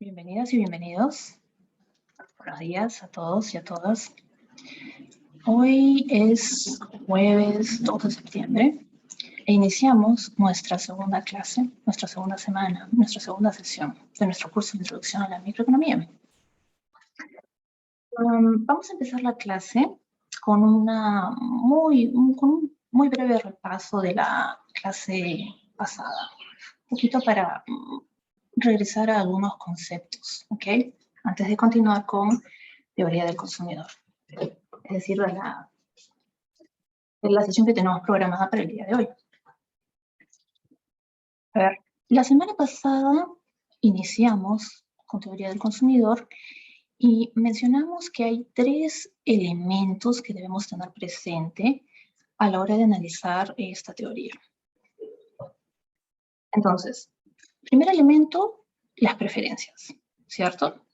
Bienvenidas y bienvenidos. Buenos días a todos y a todas. Hoy es jueves 2 de septiembre e iniciamos nuestra segunda clase, nuestra segunda semana, nuestra segunda sesión de nuestro curso de Introducción a la Microeconomía. Vamos a empezar la clase con un muy breve repaso de la clase pasada, un poquito para regresar a algunos conceptos, ¿ok? Antes de continuar con teoría del consumidor, es decir, de la sesión que tenemos programada para el día de hoy. A ver, la semana pasada iniciamos con teoría del consumidor y mencionamos que hay 3 elementos que debemos tener presente a la hora de analizar esta teoría. Entonces, primer elemento, las preferencias, ¿cierto?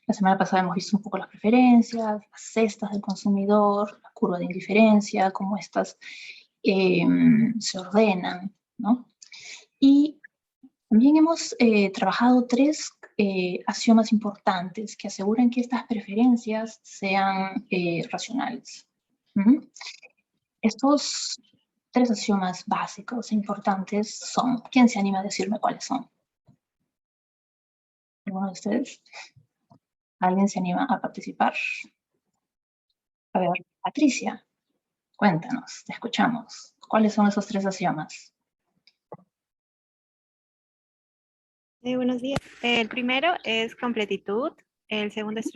La semana pasada hemos visto un poco las preferencias, las cestas del consumidor, la curva de indiferencia, cómo estas se ordenan, ¿no? Y también hemos trabajado 3 axiomas importantes que aseguran que estas preferencias sean racionales. Estos 3 axiomas básicos e importantes son, ¿quién se anima a decirme cuáles son? ¿Alguno de ustedes? ¿Alguien se anima a participar? A ver, Patricia, cuéntanos, te escuchamos. ¿Cuáles son esos 3 axiomas? Buenos días. El primero es completitud, el segundo es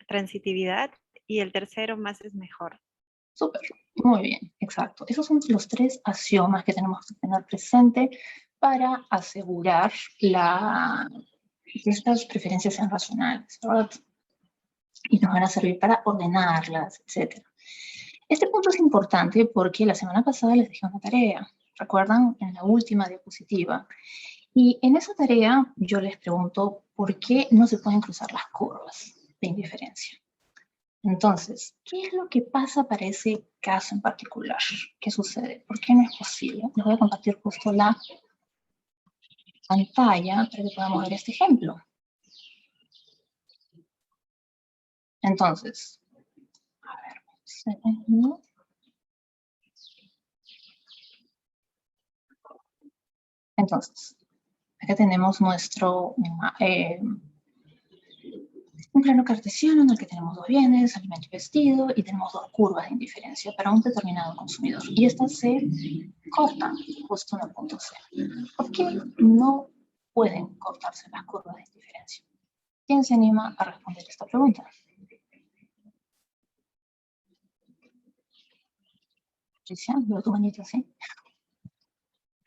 transitividad y el tercero más es mejor. Súper, muy bien, exacto. Esos son los 3 axiomas que tenemos que tener presente para asegurar que estas preferencias sean racionales, ¿verdad? Y nos van a servir para ordenarlas, etc. Este punto es importante porque la semana pasada les dejé una tarea, ¿recuerdan? En la última diapositiva. Y en esa tarea yo les pregunto por qué no se pueden cruzar las curvas de indiferencia. Entonces, ¿qué es lo que pasa para ese caso en particular? ¿Qué sucede? ¿Por qué no es posible? Les voy a compartir justo la pantalla para que podamos ver este ejemplo. Entonces, a ver, ¿no? Entonces, acá tenemos nuestro un plano cartesiano en el que tenemos 2 bienes, alimento y vestido, y tenemos 2 curvas de indiferencia para un determinado consumidor. Y estas se cortan justo en el punto C. ¿Por qué no pueden cortarse las curvas de indiferencia? ¿Quién se anima a responder esta pregunta? Patricia, veo tu manito, ¿sí?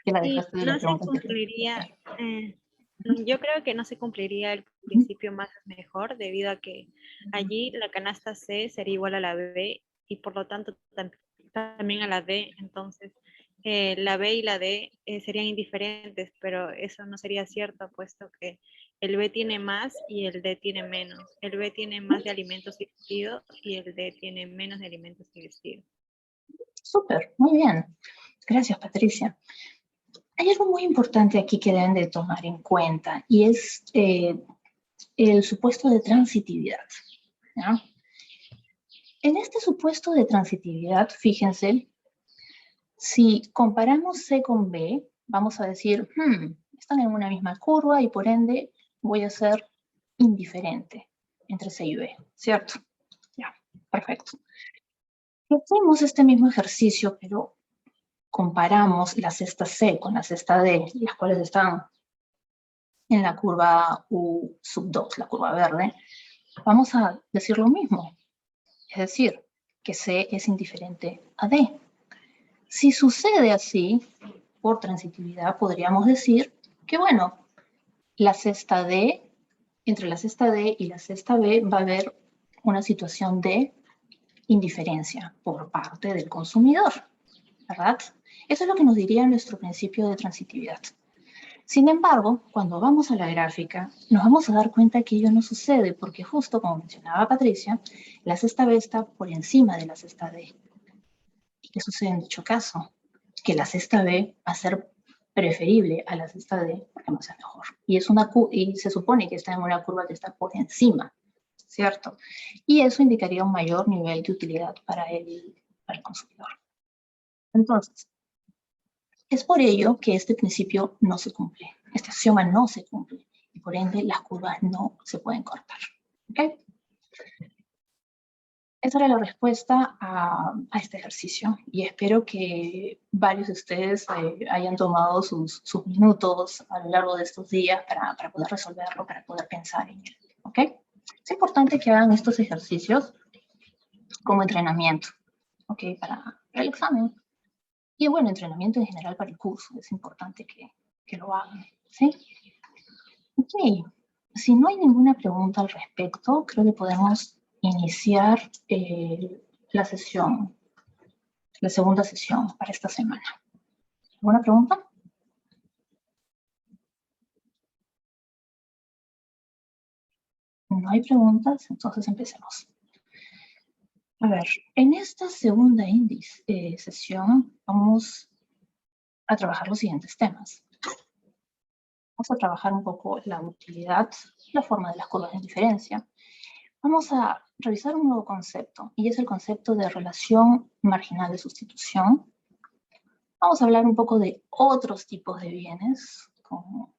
Que la dejaste de la pregunta cumpliría, yo creo que no se cumpliría el principio más es mejor, debido a que allí la canasta C sería igual a la B y por lo tanto también a la D. Entonces, la B y la D serían indiferentes, pero eso no sería cierto, puesto que el B tiene más y el D tiene menos. El B tiene más de alimentos y vestidos y el D tiene menos de alimentos y vestidos. Súper, muy bien. Gracias, Patricia. Hay algo muy importante aquí que deben de tomar en cuenta y es el supuesto de transitividad, ¿no? En este supuesto de transitividad, fíjense, si comparamos C con B, vamos a decir, están en una misma curva y por ende voy a ser indiferente entre C y B, ¿cierto? Ya, perfecto. Si hacemos este mismo ejercicio, pero comparamos la cesta C con la cesta D, las cuales están en la curva U sub 2, la curva verde, vamos a decir lo mismo. Es decir, que C es indiferente a D. Si sucede así, por transitividad, podríamos decir que, bueno, la cesta D, entre la cesta D y la cesta B va a haber una situación de indiferencia por parte del consumidor, ¿verdad? Eso es lo que nos diría nuestro principio de transitividad. Sin embargo, cuando vamos a la gráfica, nos vamos a dar cuenta que ello no sucede, porque justo como mencionaba Patricia, la cesta B está por encima de la cesta D. ¿Y qué sucede en dicho caso? Que la cesta B va a ser preferible a la cesta D, porque más es mejor. Y, y se supone que está en una curva que está por encima, ¿cierto? Y eso indicaría un mayor nivel de utilidad para el consumidor. Entonces, es por ello que este principio no se cumple, este axioma no se cumple, y por ende las curvas no se pueden cortar. ¿Ok? Esa era la respuesta a este ejercicio, y espero que varios de ustedes hayan tomado sus minutos a lo largo de estos días para poder resolverlo, para poder pensar en él. ¿Ok? Es importante que hagan estos ejercicios como entrenamiento, ¿ok? Para el examen. Y bueno, entrenamiento en general para el curso. Es importante que lo hagan, ¿sí? Ok. Si no hay ninguna pregunta al respecto, creo que podemos iniciar la sesión, la segunda sesión para esta semana. ¿Alguna pregunta? No hay preguntas, entonces empecemos. A ver, en esta segunda sesión vamos a trabajar los siguientes temas. Vamos a trabajar un poco la utilidad, la forma de las curvas de indiferencia. Vamos a revisar un nuevo concepto, y es el concepto de relación marginal de sustitución. Vamos a hablar un poco de otros tipos de bienes, como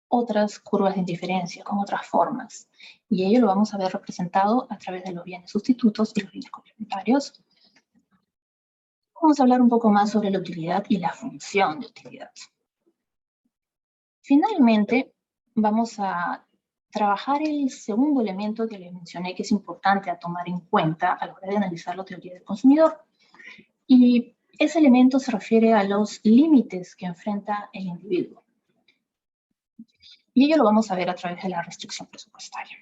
otras curvas de indiferencia, con otras formas. Y ello lo vamos a ver representado a través de los bienes sustitutos y los bienes complementarios. Vamos a hablar un poco más sobre la utilidad y la función de utilidad. Finalmente, vamos a trabajar el segundo elemento que les mencioné que es importante a tomar en cuenta a la hora de analizar la teoría del consumidor. Y ese elemento se refiere a los límites que enfrenta el individuo. Y ello lo vamos a ver a través de la restricción presupuestaria.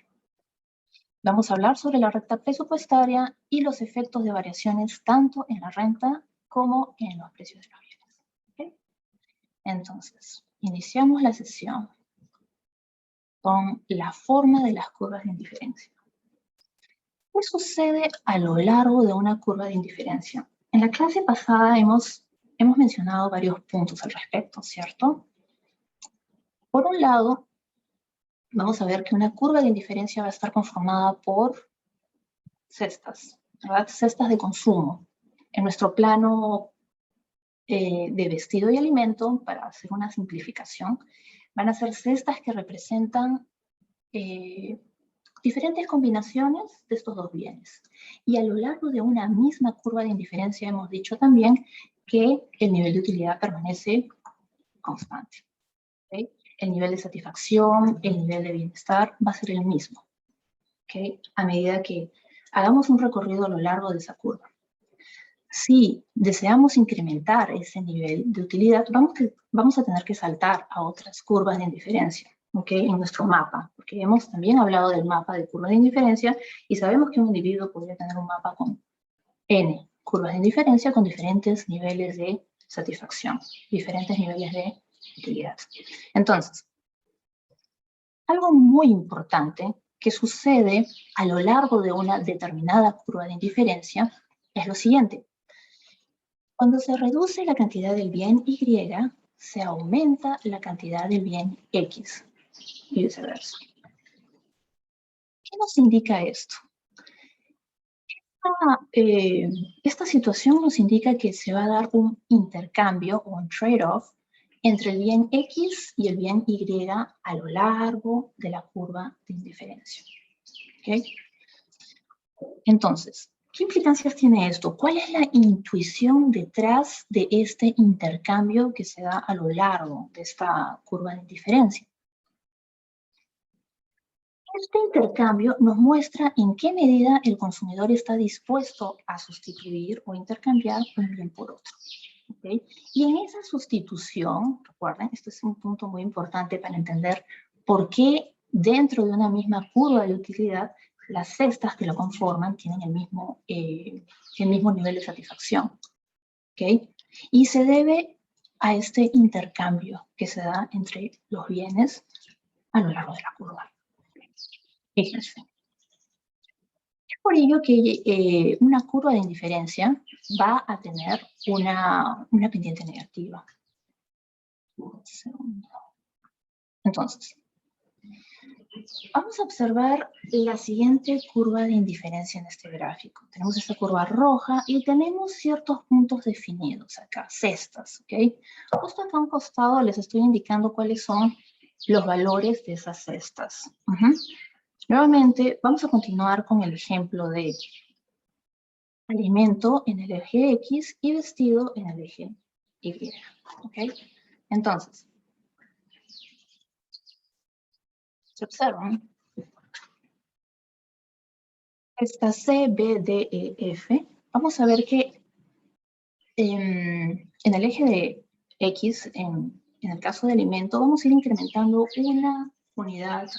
Vamos a hablar sobre la recta presupuestaria y los efectos de variaciones tanto en la renta como en los precios de los bienes. ¿Okay? Entonces, iniciamos la sesión con la forma de las curvas de indiferencia. ¿Qué sucede a lo largo de una curva de indiferencia? En la clase pasada hemos mencionado varios puntos al respecto, ¿cierto? Por un lado, vamos a ver que una curva de indiferencia va a estar conformada por cestas, ¿verdad? Cestas de consumo. En nuestro plano de vestido y alimento, para hacer una simplificación, van a ser cestas que representan diferentes combinaciones de estos dos bienes. Y a lo largo de una misma curva de indiferencia hemos dicho también que el nivel de utilidad permanece constante. ¿Okay? El nivel de satisfacción, el nivel de bienestar va a ser el mismo. ¿Okay? A medida que hagamos un recorrido a lo largo de esa curva. Si deseamos incrementar ese nivel de utilidad, vamos a tener que saltar a otras curvas de indiferencia, ¿okay? En nuestro mapa, porque hemos también hablado del mapa de curvas de indiferencia y sabemos que un individuo podría tener un mapa con N curvas de indiferencia con diferentes niveles de satisfacción, diferentes niveles de utilidad. Entonces, algo muy importante que sucede a lo largo de una determinada curva de indiferencia es lo siguiente. Cuando se reduce la cantidad del bien Y, se aumenta la cantidad del bien X y viceversa. ¿Qué nos indica esto? Esta situación nos indica que se va a dar un intercambio o un trade-off entre el bien X y el bien Y a lo largo de la curva de indiferencia. ¿Okay? Entonces, ¿qué implicancias tiene esto? ¿Cuál es la intuición detrás de este intercambio que se da a lo largo de esta curva de indiferencia? Este intercambio nos muestra en qué medida el consumidor está dispuesto a sustituir o intercambiar un bien por otro. ¿Okay? Y en esa sustitución, recuerden, este es un punto muy importante para entender por qué dentro de una misma curva de utilidad las cestas que lo conforman tienen el mismo nivel de satisfacción. ¿Okay? Y se debe a este intercambio que se da entre los bienes a lo largo de la curva. Fíjense. Es por ello que una curva de indiferencia va a tener una pendiente negativa. Segundo. Entonces, vamos a observar la siguiente curva de indiferencia en este gráfico. Tenemos esta curva roja y tenemos ciertos puntos definidos acá, cestas, ¿ok? Justo acá a un costado les estoy indicando cuáles son los valores de esas cestas. Nuevamente, vamos a continuar con el ejemplo de alimento en el eje X y vestido en el eje Y, ¿ok? Entonces, se observan esta C, B, D, E, F. Vamos a ver que en el eje de X, en el caso de alimento, vamos a ir incrementando una unidad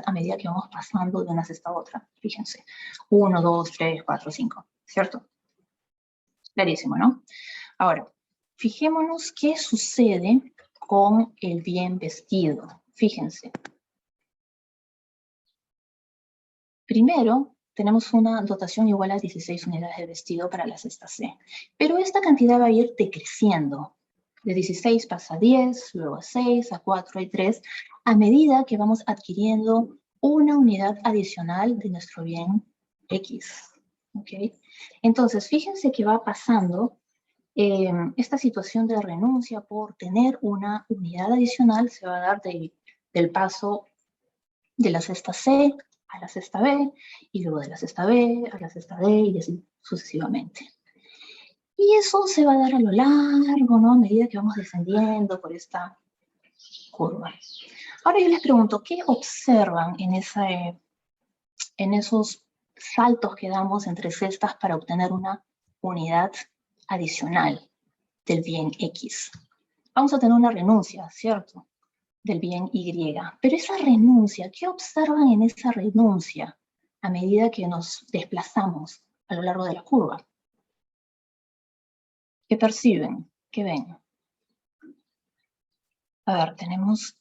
a medida que vamos pasando de una cesta a otra. Fíjense, 1, 2, 3, 4, 5, ¿cierto? Clarísimo, ¿no? Ahora, fijémonos qué sucede con el bien vestido. Fíjense. Primero, tenemos una dotación igual a 16 unidades de vestido para la cesta C. Pero esta cantidad va a ir decreciendo. De 16 pasa a 10, luego a 6, a 4 y 3, a medida que vamos adquiriendo una unidad adicional de nuestro bien X. ¿Okay? Entonces, fíjense que va pasando esta situación de renuncia por tener una unidad adicional se va a dar del paso de la cesta C a la cesta B, y luego de la cesta B a la cesta D, y así sucesivamente. Y eso se va a dar a lo largo, ¿no? A medida que vamos descendiendo por esta curva. Ahora yo les pregunto, ¿qué observan en esos saltos que damos entre cestas para obtener una unidad adicional del bien X? Vamos a tener una renuncia, ¿cierto? Del bien Y. Pero esa renuncia, ¿qué observan en esa renuncia a medida que nos desplazamos a lo largo de la curva? ¿Qué perciben? ¿Qué ven? A ver, tenemos...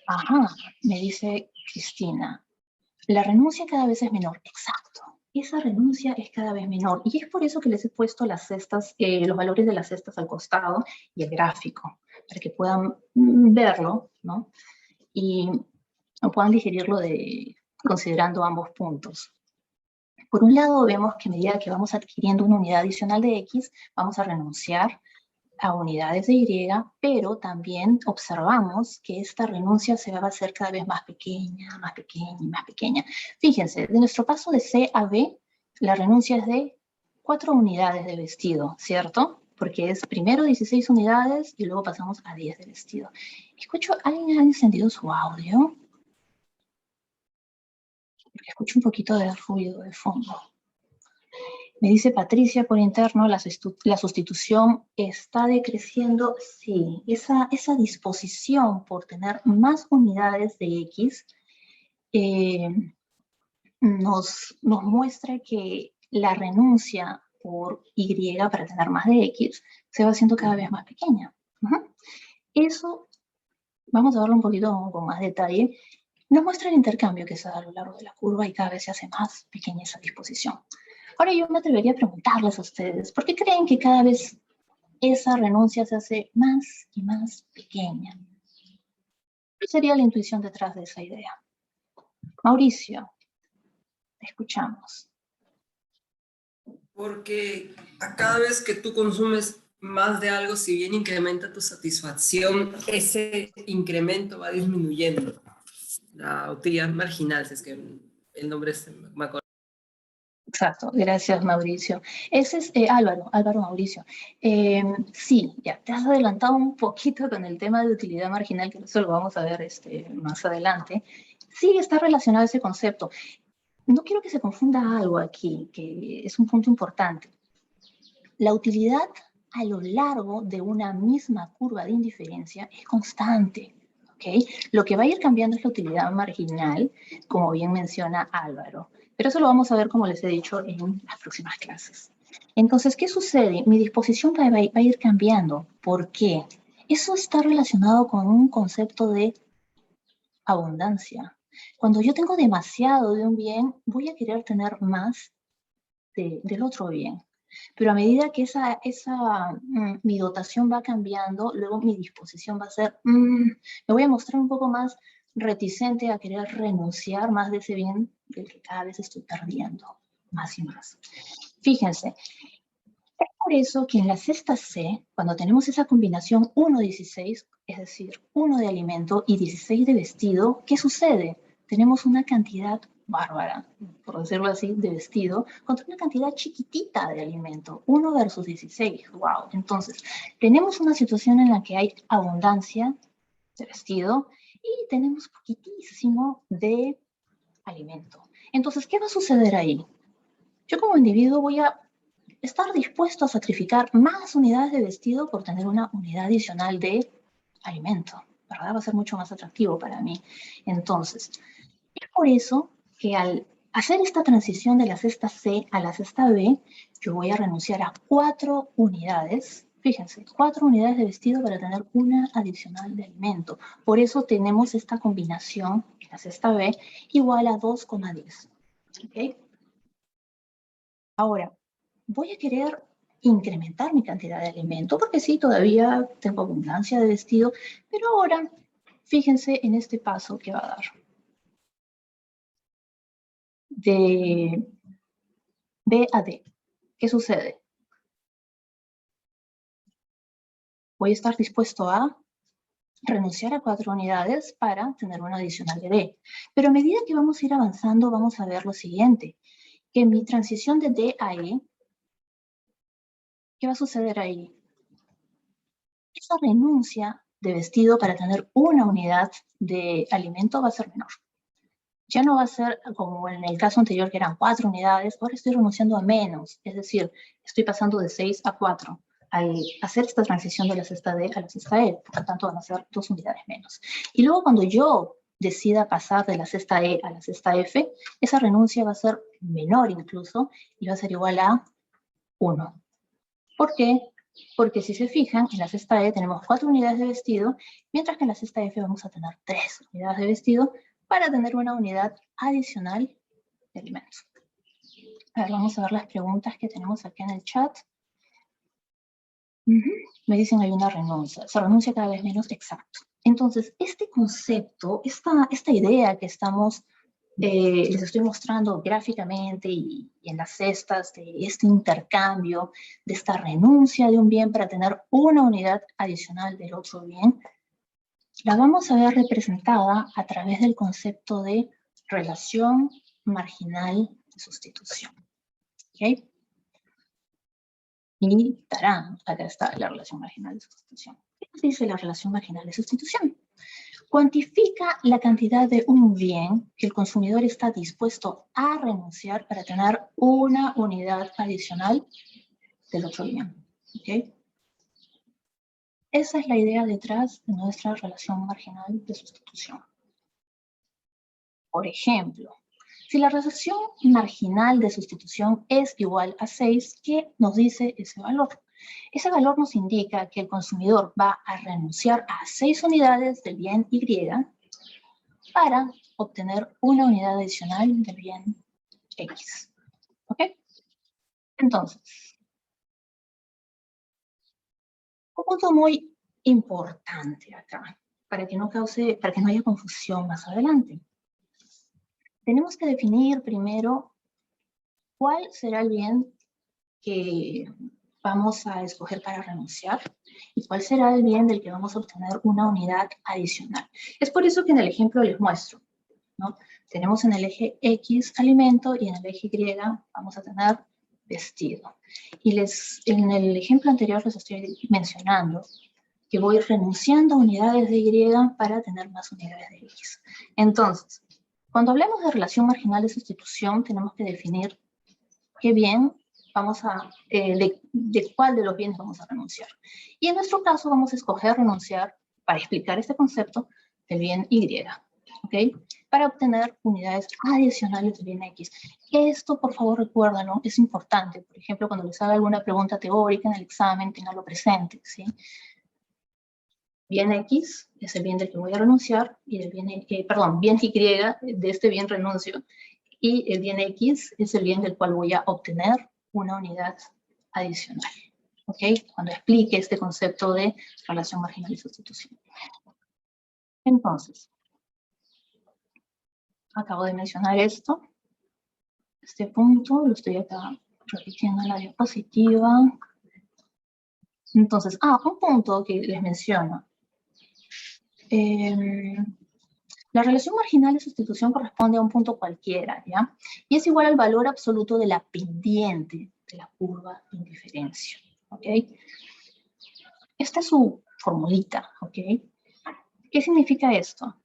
Ajá, me dice Cristina. La renuncia cada vez es menor. Exacto. Esa renuncia es cada vez menor. Y es por eso que les he puesto las cestas, los valores de las cestas al costado y el gráfico, para que puedan verlo, ¿no? Y puedan digerirlo considerando ambos puntos. Por un lado, vemos que a medida que vamos adquiriendo una unidad adicional de X, vamos a renunciar a unidades de Y, pero también observamos que esta renuncia se va a hacer cada vez más pequeña, más pequeña y más pequeña. Fíjense, de nuestro paso de C a B, la renuncia es de 4 unidades de vestido, ¿cierto? Porque es primero 16 unidades y luego pasamos a 10 de vestido. Escucho, ¿alguien ha encendido su audio? Porque escucho un poquito de ruido de fondo. Me dice Patricia por interno, la sustitución está decreciendo. Sí, esa disposición por tener más unidades de X nos muestra que la renuncia por Y para tener más de X se va haciendo cada vez más pequeña. Eso, vamos a verlo un poquito con más detalle, nos muestra el intercambio que se da a lo largo de la curva y cada vez se hace más pequeña esa disposición. Ahora yo me atrevería a preguntarles a ustedes, ¿por qué creen que cada vez esa renuncia se hace más y más pequeña? ¿Cuál sería la intuición detrás de esa idea? Mauricio, te escuchamos. Porque a cada vez que tú consumes más de algo, si bien incrementa tu satisfacción, ese incremento va disminuyendo. La utilidad marginal, si es que el nombre me acuerdo. Exacto, gracias Mauricio. Ese es Álvaro Mauricio. Sí, ya te has adelantado un poquito con el tema de utilidad marginal, que eso lo vamos a ver más adelante. Sí, está relacionado ese concepto. No quiero que se confunda algo aquí, que es un punto importante. La utilidad a lo largo de una misma curva de indiferencia es constante. ¿Okay? Lo que va a ir cambiando es la utilidad marginal, como bien menciona Álvaro. Pero eso lo vamos a ver, como les he dicho, en las próximas clases. Entonces, ¿qué sucede? Mi disposición va a ir cambiando. ¿Por qué? Eso está relacionado con un concepto de abundancia. Cuando yo tengo demasiado de un bien, voy a querer tener más del otro bien. Pero a medida que mi dotación va cambiando, luego mi disposición va a ser, me voy a mostrar un poco más reticente a querer renunciar más de ese bien del que cada vez estoy perdiendo más y más. Fíjense, es por eso que en la cesta C, cuando tenemos esa combinación 1-16, es decir, 1 de alimento y 16 de vestido, ¿qué sucede? Tenemos una cantidad bárbara, por decirlo así, de vestido, contra una cantidad chiquitita de alimento, 1 versus 16, wow. Entonces, tenemos una situación en la que hay abundancia de vestido y tenemos poquitísimo de alimento. Entonces, ¿qué va a suceder ahí? Yo como individuo voy a estar dispuesto a sacrificar más unidades de vestido por tener una unidad adicional de alimento, ¿verdad? Va a ser mucho más atractivo para mí. Entonces, es por eso que al hacer esta transición de la cesta C a la cesta B, yo voy a renunciar a 4 unidades, fíjense, 4 unidades de vestido para tener una adicional de alimento. Por eso tenemos esta combinación en la cesta B igual a 2,10. ¿Ok? Ahora, voy a querer incrementar mi cantidad de alimento, porque sí, todavía tengo abundancia de vestido, pero ahora, fíjense en este paso que va a dar. De B a D. ¿Qué sucede? Voy a estar dispuesto a renunciar a 4 unidades para tener una adicional de D. Pero a medida que vamos a ir avanzando, vamos a ver lo siguiente, que en mi transición de D a E, ¿qué va a suceder ahí? Esa renuncia de vestido para tener una unidad de alimento va a ser menor. Ya no va a ser como en el caso anterior que eran 4 unidades, ahora estoy renunciando a menos, es decir, estoy pasando de 6 a 4 al hacer esta transición de la cesta D a la cesta E, por lo tanto van a ser 2 unidades menos. Y luego cuando yo decida pasar de la cesta E a la cesta F, esa renuncia va a ser menor incluso y va a ser igual a 1. ¿Por qué? Porque si se fijan, en la cesta E tenemos 4 unidades de vestido, mientras que en la cesta F vamos a tener 3 unidades de vestido para tener una unidad adicional de alimentos. A ver, vamos a ver las preguntas que tenemos aquí en el chat. Me dicen hay una renuncia. Se renuncia cada vez menos, exacto. Entonces, este concepto, esta idea que les estoy mostrando gráficamente y en las cestas de este intercambio, de esta renuncia de un bien para tener una unidad adicional del otro bien, la vamos a ver representada a través del concepto de relación marginal de sustitución. ¿Ok? Y tarán, acá está la relación marginal de sustitución. ¿Qué nos dice la relación marginal de sustitución? Cuantifica la cantidad de un bien que el consumidor está dispuesto a renunciar para tener una unidad adicional del otro bien. ¿Okay? Esa es la idea detrás de nuestra relación marginal de sustitución. Por ejemplo, si la relación marginal de sustitución es igual a 6, ¿qué nos dice ese valor? Ese valor nos indica que el consumidor va a renunciar a 6 unidades del bien Y para obtener una unidad adicional del bien X. ¿Ok? Entonces, un punto muy importante acá, para que no haya confusión más adelante. Tenemos que definir primero cuál será el bien que vamos a escoger para renunciar y cuál será el bien del que vamos a obtener una unidad adicional. Es por eso que en el ejemplo les muestro, ¿no? Tenemos en el eje X alimento y en el eje Y vamos a tener vestido. Y en el ejemplo anterior les estoy mencionando que voy renunciando a unidades de Y para tener más unidades de X. Entonces, cuando hablemos de relación marginal de sustitución, tenemos que definir qué bien de cuál de los bienes vamos a renunciar. Y en nuestro caso vamos a escoger renunciar, para explicar este concepto, del bien Y, ¿ok? Para obtener unidades adicionales del bien X. Esto, por favor, recuérdalo, es importante. Por ejemplo, cuando les haga alguna pregunta teórica en el examen, tenganlo presente, ¿sí? Bien X es el bien del que voy a renunciar, y el bien, bien Y, de este bien renuncio, y el bien X es el bien del cual voy a obtener una unidad adicional. ¿Ok? Cuando explique este concepto de relación marginal y sustitución. Entonces, acabo de mencionar esto. Este punto lo estoy acá repitiendo en la diapositiva. Entonces, un punto que les menciono. La relación marginal de sustitución corresponde a un punto cualquiera, ¿ya? Y es igual al valor absoluto de la pendiente de la curva de indiferencia, ¿ok? Esta es su formulita, ¿ok? ¿Qué significa esto?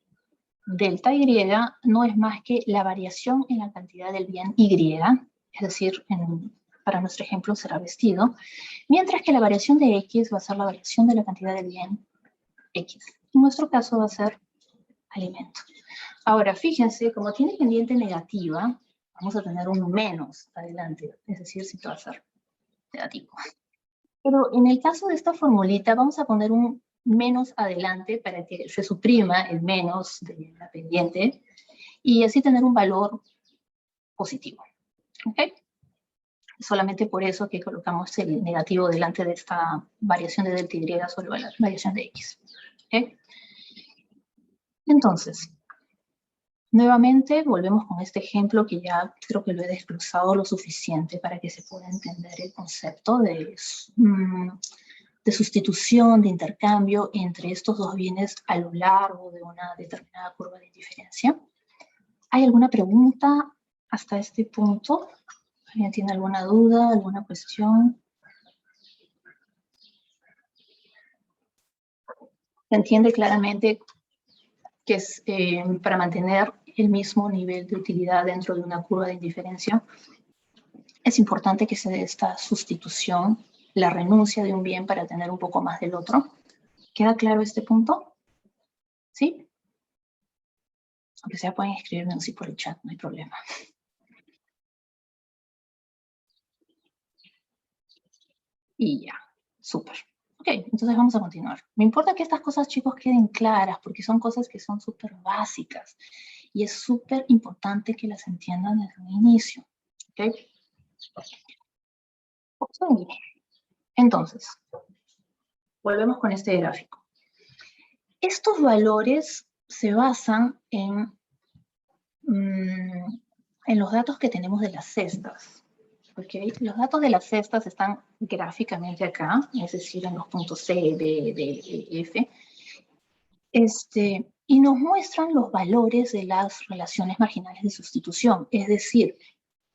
Delta Y no es más que la variación en la cantidad del bien Y, es decir, para nuestro ejemplo será vestido, mientras que la variación de X va a ser la variación de la cantidad del bien X. En nuestro caso va a ser alimento. Ahora, fíjense, como tiene pendiente negativa, vamos a tener un menos adelante, es decir, si va a ser negativo. Pero en el caso de esta formulita, vamos a poner un menos adelante para que se suprima el menos de la pendiente y así tener un valor positivo. ¿Ok? Solamente por eso que colocamos el negativo delante de esta variación de delta Y sobre la variación de X. ¿Ok? Entonces, nuevamente volvemos con este ejemplo que ya creo que lo he desglosado lo suficiente para que se pueda entender el concepto de sustitución, de intercambio entre estos dos bienes a lo largo de una determinada curva de indiferencia. ¿Hay alguna pregunta hasta este punto? ¿Alguien tiene alguna duda, alguna cuestión? ¿Se entiende claramente que es para mantener el mismo nivel de utilidad dentro de una curva de indiferencia? Es importante que se dé esta sustitución, la renuncia de un bien para tener un poco más del otro. ¿Queda claro este punto? ¿Sí? Aunque sea, pueden escribirme así por el chat, no hay problema. Y ya, súper. Ok, entonces vamos a continuar. Me importa que estas cosas, chicos, queden claras, porque son cosas que son súper básicas. Y es súper importante que las entiendan desde un inicio. ¿Ok? Entonces, volvemos con este gráfico. Estos valores se basan en los datos que tenemos de las cestas. ¿Okay? Los datos de las cestas están gráficamente acá, es decir, en los puntos C, B, D, E, F. Y nos muestran los valores de las relaciones marginales de sustitución, es decir,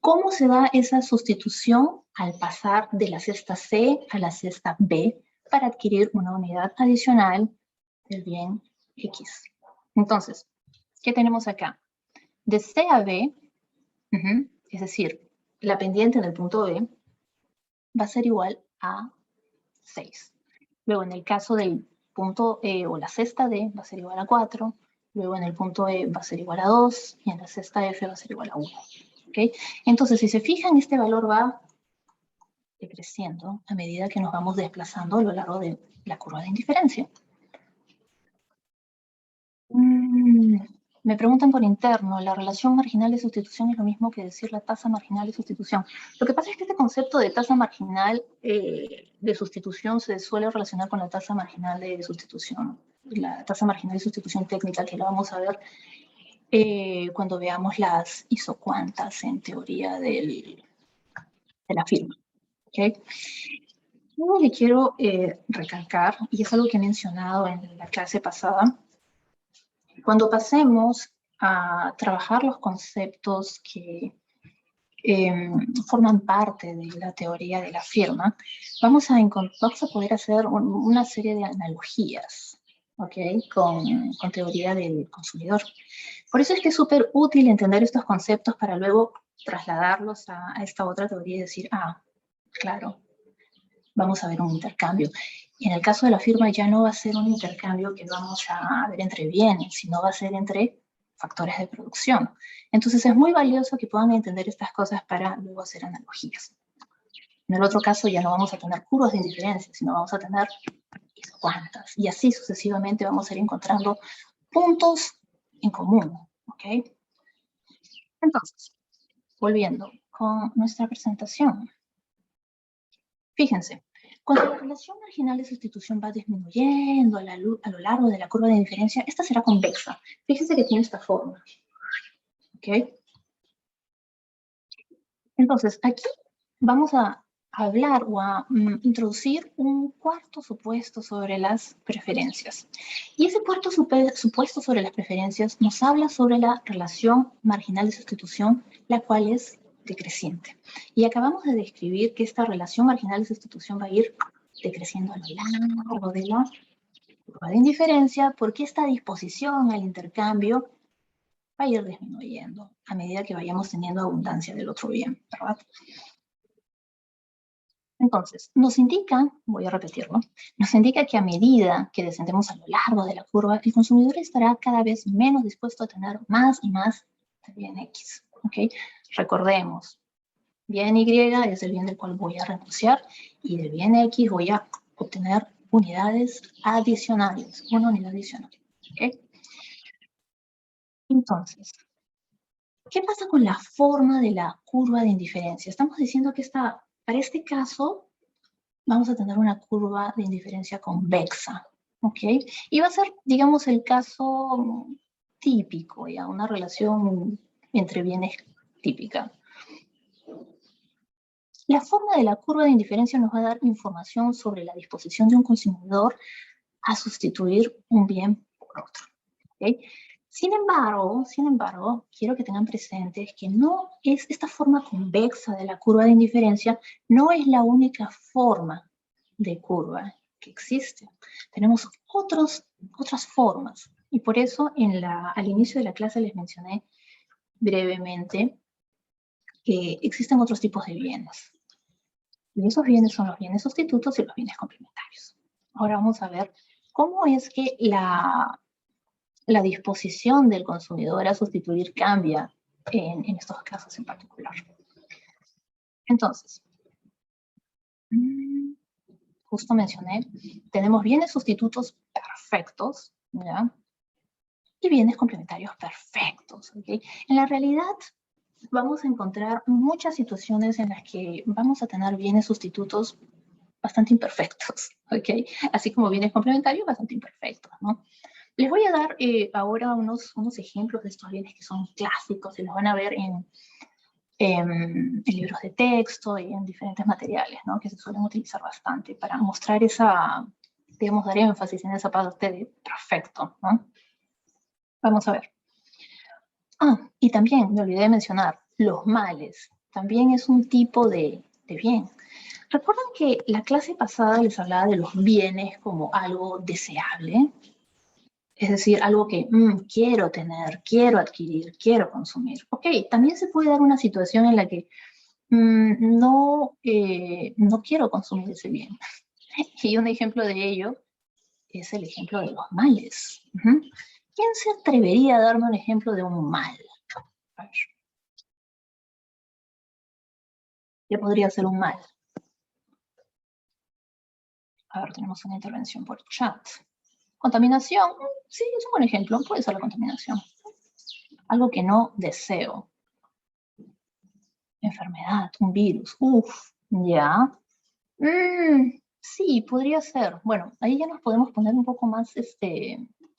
cómo se da esa sustitución al pasar de la cesta C a la cesta B para adquirir una unidad adicional del bien X. Entonces, ¿qué tenemos acá? De C a B, es decir, la pendiente del punto B va a ser igual a 6. Luego, en el caso del punto E o la cesta D, va a ser igual a 4. Luego, en el punto E va a ser igual a 2. Y en la cesta F va a ser igual a 1. ¿Okay? Entonces, si se fijan, este valor va decreciendo a medida que nos vamos desplazando a lo largo de la curva de indiferencia. Me preguntan por interno, ¿la relación marginal de sustitución es lo mismo que decir la tasa marginal de sustitución? Lo que pasa es que este concepto de tasa marginal de sustitución se suele relacionar con la tasa marginal de sustitución, la tasa marginal de sustitución técnica, que la vamos a ver cuando veamos las isocuantas en teoría de la firma. ¿Okay? Yo le quiero recalcar, y es algo que he mencionado en la clase pasada, cuando pasemos a trabajar los conceptos que forman parte de la teoría de la firma, vamos a poder hacer una serie de analogías, ¿okay? con teoría del consumidor. Por eso es que es súper útil entender estos conceptos para luego trasladarlos a esta otra teoría y decir, claro, vamos a ver un intercambio. Y en el caso de la firma ya no va a ser un intercambio que vamos a ver entre bienes, sino va a ser entre factores de producción. Entonces es muy valioso que puedan entender estas cosas para luego hacer analogías. En el otro caso ya no vamos a tener curvas de indiferencia, sino vamos a tener isocuantas. Y así sucesivamente vamos a ir encontrando puntos en común. ¿Okay? Entonces, volviendo con nuestra presentación. Fíjense, cuando la relación marginal de sustitución va disminuyendo a lo largo de la curva de diferencia, esta será convexa. Fíjense que tiene esta forma. ¿Ok? Entonces, aquí vamos a hablar o a introducir un cuarto supuesto sobre las preferencias. Y ese cuarto supuesto sobre las preferencias nos habla sobre la relación marginal de sustitución, la cual es decreciente. Y acabamos de describir que esta relación marginal de sustitución va a ir decreciendo a lo largo de la curva de indiferencia, porque esta disposición al intercambio va a ir disminuyendo a medida que vayamos teniendo abundancia del otro bien, ¿verdad? Entonces, nos indica, voy a repetirlo, nos indica que a medida que descendemos a lo largo de la curva, el consumidor estará cada vez menos dispuesto a tener más y más de bien X, ¿ok? Recordemos, bien Y es el bien del cual voy a renunciar y del bien X voy a obtener unidades adicionales, una unidad adicional, ¿ok? Entonces, ¿qué pasa con la forma de la curva de indiferencia? Estamos diciendo que para este caso vamos a tener una curva de indiferencia convexa, ¿ok? Y va a ser, digamos, el caso típico, ya, una relación entre bienes típica. La forma de la curva de indiferencia nos va a dar información sobre la disposición de un consumidor a sustituir un bien por otro, ¿ok? Sin embargo, quiero que tengan presentes que no es esta forma convexa de la curva de indiferencia, no es la única forma de curva que existe. Tenemos otras formas. Y por eso al inicio de la clase les mencioné brevemente que existen otros tipos de bienes. Y esos bienes son los bienes sustitutos y los bienes complementarios. Ahora vamos a ver cómo es que la disposición del consumidor a sustituir cambia en estos casos en particular. Entonces, justo mencioné, tenemos bienes sustitutos perfectos, ¿ya? Y bienes complementarios perfectos, ¿ok? En la realidad, vamos a encontrar muchas situaciones en las que vamos a tener bienes sustitutos bastante imperfectos, ¿ok? Así como bienes complementarios bastante imperfectos, ¿no? Les voy a dar ahora unos ejemplos de estos bienes que son clásicos y los van a ver en libros de texto y en diferentes materiales, ¿no? Que se suelen utilizar bastante para mostrar digamos, dar énfasis en esa parte de perfecto, ¿no? Vamos a ver. Y también me olvidé de mencionar, los males. También es un tipo de bien. ¿Recuerdan que la clase pasada les hablaba de los bienes como algo deseable? Es decir, algo que quiero tener, quiero adquirir, quiero consumir. Ok, también se puede dar una situación en la que no quiero consumir ese bien. Y un ejemplo de ello es el ejemplo de los males. ¿Quién se atrevería a darme un ejemplo de un mal? A ver. ¿Qué podría ser un mal? A ver, tenemos una intervención por chat. Contaminación, sí, es un buen ejemplo, puede ser la contaminación. Algo que no deseo. Enfermedad, un virus, ya. Sí, podría ser. Bueno, ahí ya nos podemos poner un poco más,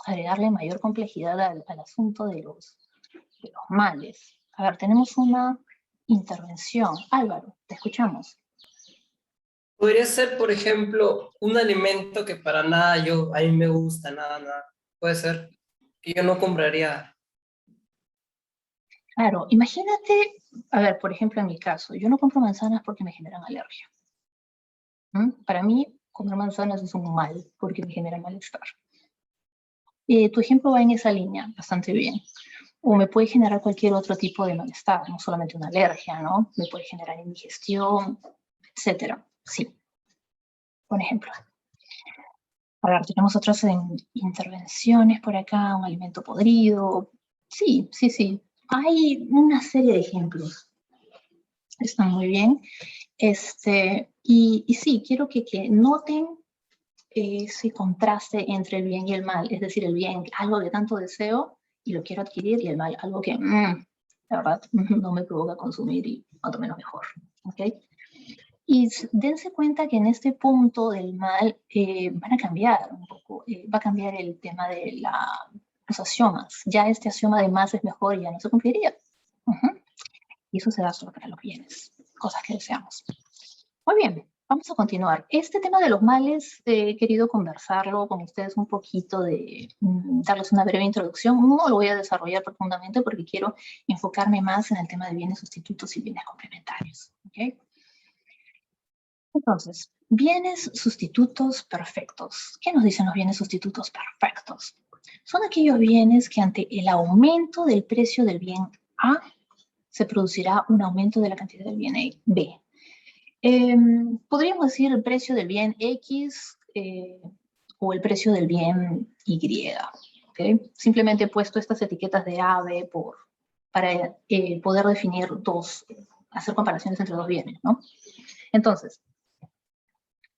agregarle mayor complejidad al asunto de los males. A ver, tenemos una intervención. Álvaro, te escuchamos. Podría ser, por ejemplo, un alimento que para nada a mí me gusta, nada. Puede ser que yo no compraría. Claro, imagínate, a ver, por ejemplo, en mi caso, yo no compro manzanas porque me generan alergia. Para mí, comer manzanas es un mal porque me genera malestar. Tu ejemplo va en esa línea, bastante bien. O me puede generar cualquier otro tipo de malestar, no solamente una alergia, ¿no? Me puede generar indigestión, etcétera. Sí, por ejemplo. A ver, tenemos otras intervenciones por acá, un alimento podrido. Sí. Hay una serie de ejemplos. Están muy bien. Y sí, quiero que noten ese contraste entre el bien y el mal. Es decir, el bien, algo que tanto deseo y lo quiero adquirir, y el mal, algo que, la verdad, no me provoca consumir y cuanto menos mejor. ¿Ok? Y dense cuenta que en este punto del mal van a cambiar un poco, va a cambiar el tema de los axiomas. Ya este axioma de más es mejor ya no se cumpliría. Y eso se da solo para los bienes, cosas que deseamos. Muy bien, vamos a continuar. Este tema de los males, he querido conversarlo con ustedes un poquito, darles una breve introducción. No lo voy a desarrollar profundamente porque quiero enfocarme más en el tema de bienes sustitutos y bienes complementarios. ¿Okay? Entonces, bienes sustitutos perfectos. ¿Qué nos dicen los bienes sustitutos perfectos? Son aquellos bienes que ante el aumento del precio del bien A, se producirá un aumento de la cantidad del bien B. Podríamos decir el precio del bien X o el precio del bien Y. ¿Okay? Simplemente he puesto estas etiquetas de A, B para poder definir hacer comparaciones entre dos bienes, ¿no? Entonces,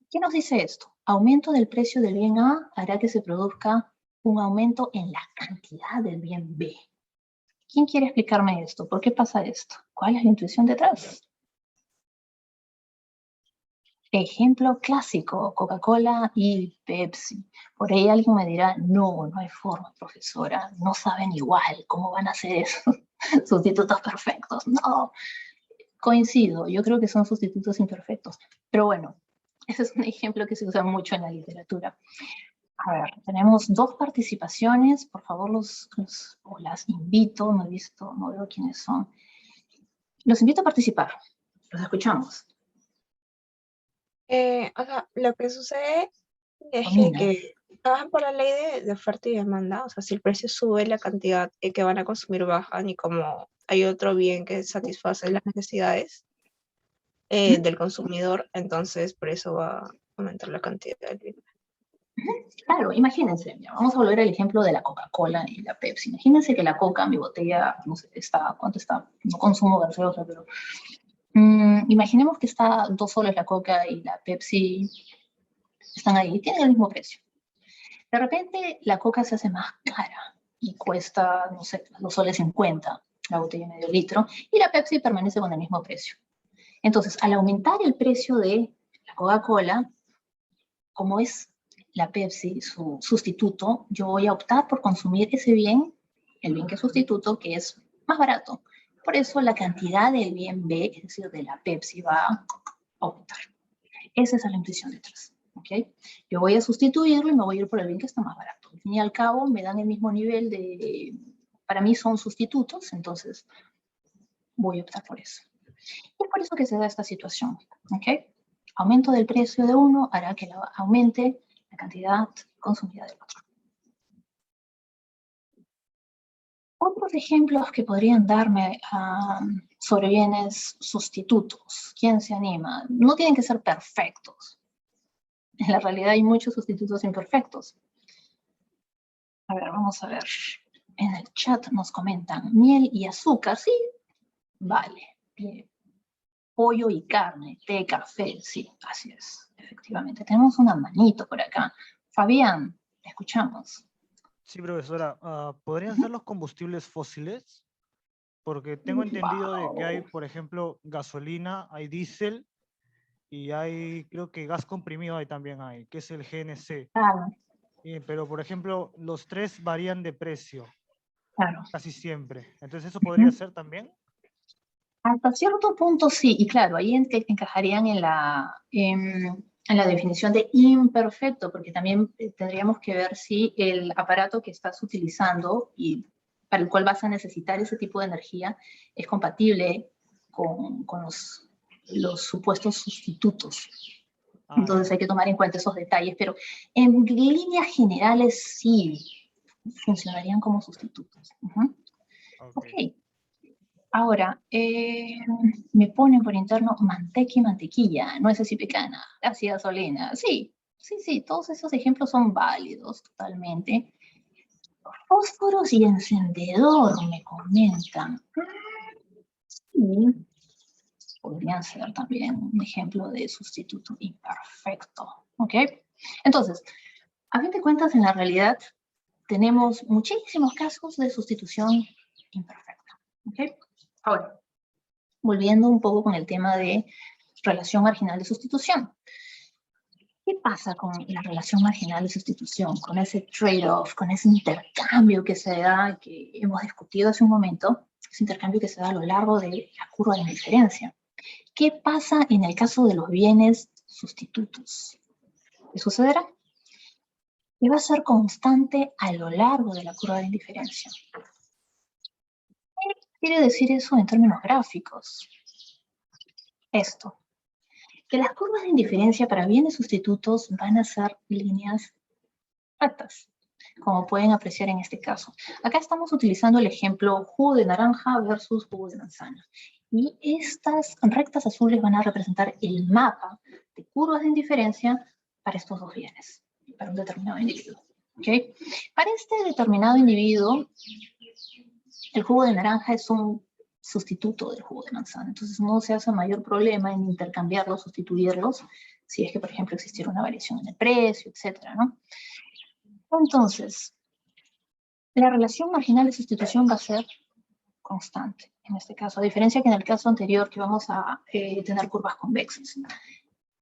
¿qué nos dice esto? Aumento del precio del bien A hará que se produzca un aumento en la cantidad del bien B. ¿Quién quiere explicarme esto? ¿Por qué pasa esto? ¿Cuál es la intuición detrás? Ejemplo clásico, Coca-Cola y Pepsi. Por ahí alguien me dirá, no hay forma, profesora, no saben igual, ¿cómo van a hacer eso? Sustitutos perfectos. No, coincido, yo creo que son sustitutos imperfectos. Pero bueno, ese es un ejemplo que se usa mucho en la literatura. A ver, tenemos 2 participaciones, por favor las invito, no veo quiénes son. Los invito a participar, los escuchamos. O sea, lo que sucede es Domina. que trabajan por la ley de oferta y demanda. O sea, si el precio sube, la cantidad que van a consumir bajan, y como hay otro bien que satisface las necesidades del consumidor, entonces por eso va a aumentar la cantidad del bien. Claro, imagínense, ya, vamos a volver al ejemplo de la Coca-Cola y la Pepsi. Imagínense que la Coca, mi botella, no sé, ¿cuánto está? No consumo gaseosa, pero imaginemos que está 2 soles la Coca y la Pepsi están ahí, tienen el mismo precio. De repente la Coca se hace más cara y cuesta, no sé, 2 soles 50 la botella de medio litro, y la Pepsi permanece con el mismo precio. Entonces, al aumentar el precio de la Coca-Cola, como es la Pepsi su sustituto, yo voy a optar por consumir ese bien, el bien que es sustituto, que es más barato. Por eso la cantidad del bien B, es decir, de la Pepsi, va a aumentar. Esa es la intuición detrás. ¿Okay? Yo voy a sustituirlo y me voy a ir por el bien que está más barato. Al fin y al cabo, me dan el mismo nivel para mí son sustitutos, entonces voy a optar por eso. Y es por eso que se da esta situación. ¿Okay? Aumento del precio de uno hará que aumente la cantidad consumida del otro. Otros ejemplos que podrían darme sobre bienes sustitutos. ¿Quién se anima? No tienen que ser perfectos. En la realidad hay muchos sustitutos imperfectos. A ver, vamos a ver. En el chat nos comentan miel y azúcar. Sí, vale. Bien. Pollo y carne, té, café. Sí, así es. Efectivamente. Tenemos una manito por acá. Fabián, te escuchamos. Sí, profesora. ¿Podrían ser los combustibles fósiles? Porque tengo entendido de que hay, por ejemplo, gasolina, hay diésel y hay, creo que gas comprimido hay también hay, que es el GNC. Claro. Pero, por ejemplo, los 3 varían de precio. Claro. Casi siempre. Entonces, ¿eso podría ser también? Hasta cierto punto sí, y claro, ahí encajarían en la definición de imperfecto, porque también tendríamos que ver si el aparato que estás utilizando y para el cual vas a necesitar ese tipo de energía es compatible con los supuestos sustitutos. Entonces hay que tomar en cuenta esos detalles, pero en líneas generales sí funcionarían como sustitutos. Ok. Ahora, me ponen por interno manteca y mantequilla, no es así pecana, ácida gasolina. Sí, todos esos ejemplos son válidos totalmente. Fósforos y encendedor, me comentan. Sí, podrían ser también un ejemplo de sustituto imperfecto. ¿Ok? Entonces, a fin de cuentas, en la realidad, tenemos muchísimos casos de sustitución imperfecta. ¿Ok? Ahora, volviendo un poco con el tema de relación marginal de sustitución. ¿Qué pasa con la relación marginal de sustitución? Con ese trade-off, con ese intercambio que se da, que hemos discutido hace un momento, ese intercambio que se da a lo largo de la curva de indiferencia. ¿Qué pasa en el caso de los bienes sustitutos? ¿Qué sucederá? Que va a ser constante a lo largo de la curva de indiferencia. ¿Qué quiere decir eso en términos gráficos? Esto. Que las curvas de indiferencia para bienes sustitutos van a ser líneas rectas, como pueden apreciar en este caso. Acá estamos utilizando el ejemplo jugo de naranja versus jugo de manzana. Y estas rectas azules van a representar el mapa de curvas de indiferencia para estos dos bienes, para un determinado individuo. ¿Okay? Para este determinado individuo, el jugo de naranja es un sustituto del jugo de manzana. Entonces no se hace mayor problema en intercambiarlos, sustituirlos, si es que, por ejemplo, existiera una variación en el precio, etcétera, ¿no? Entonces, la relación marginal de sustitución va a ser constante, en este caso, a diferencia que en el caso anterior, que vamos a tener curvas convexas.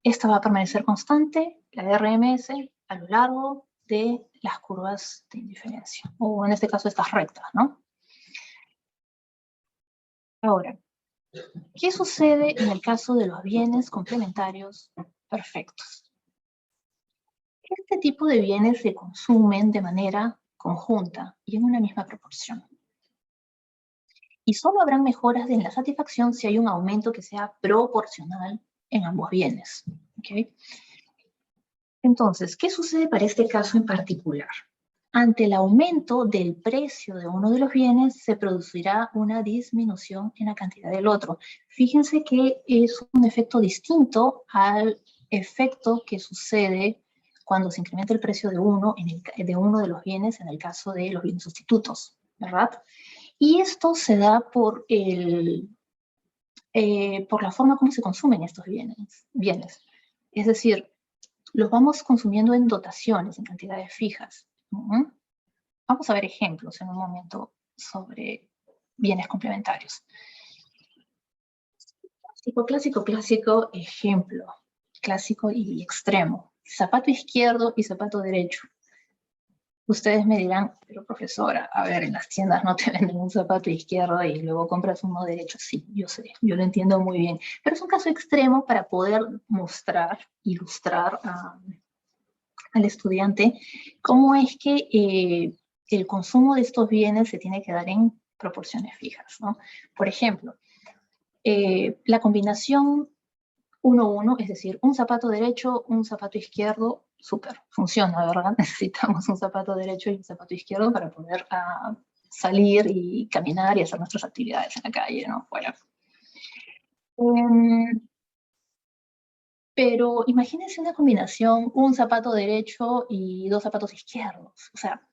Esta va a permanecer constante, la RMS, a lo largo de las curvas de indiferencia, o en este caso estas rectas, ¿no? Ahora, ¿qué sucede en el caso de los bienes complementarios perfectos? Este tipo de bienes se consumen de manera conjunta y en una misma proporción. Y solo habrán mejoras en la satisfacción si hay un aumento que sea proporcional en ambos bienes. ¿Okay? Entonces, ¿qué sucede para este caso en particular? Ante el aumento del precio de uno de los bienes, se producirá una disminución en la cantidad del otro. Fíjense que es un efecto distinto al efecto que sucede cuando se incrementa el precio de uno de los bienes en el caso de los bienes sustitutos, ¿verdad? Y esto se da por la forma como se consumen estos bienes. Es decir, los vamos consumiendo en dotaciones, en cantidades fijas. Vamos a ver ejemplos en un momento sobre bienes complementarios. Clásico, ejemplo. Clásico y extremo. Zapato izquierdo y zapato derecho. Ustedes me dirán, pero profesora, a ver, en las tiendas no te venden un zapato izquierdo y luego compras uno derecho. Sí, yo sé, yo lo entiendo muy bien. Pero es un caso extremo para poder mostrar, ilustrar al estudiante cómo es que el consumo de estos bienes se tiene que dar en proporciones fijas, ¿no? Por ejemplo, la combinación 1-1, es decir, un zapato derecho, un zapato izquierdo, súper, funciona, ¿verdad? Necesitamos un zapato derecho y un zapato izquierdo para poder salir y caminar y hacer nuestras actividades en la calle, ¿no? Fuera. Pero imagínense una combinación, un zapato derecho y dos zapatos izquierdos. O sea,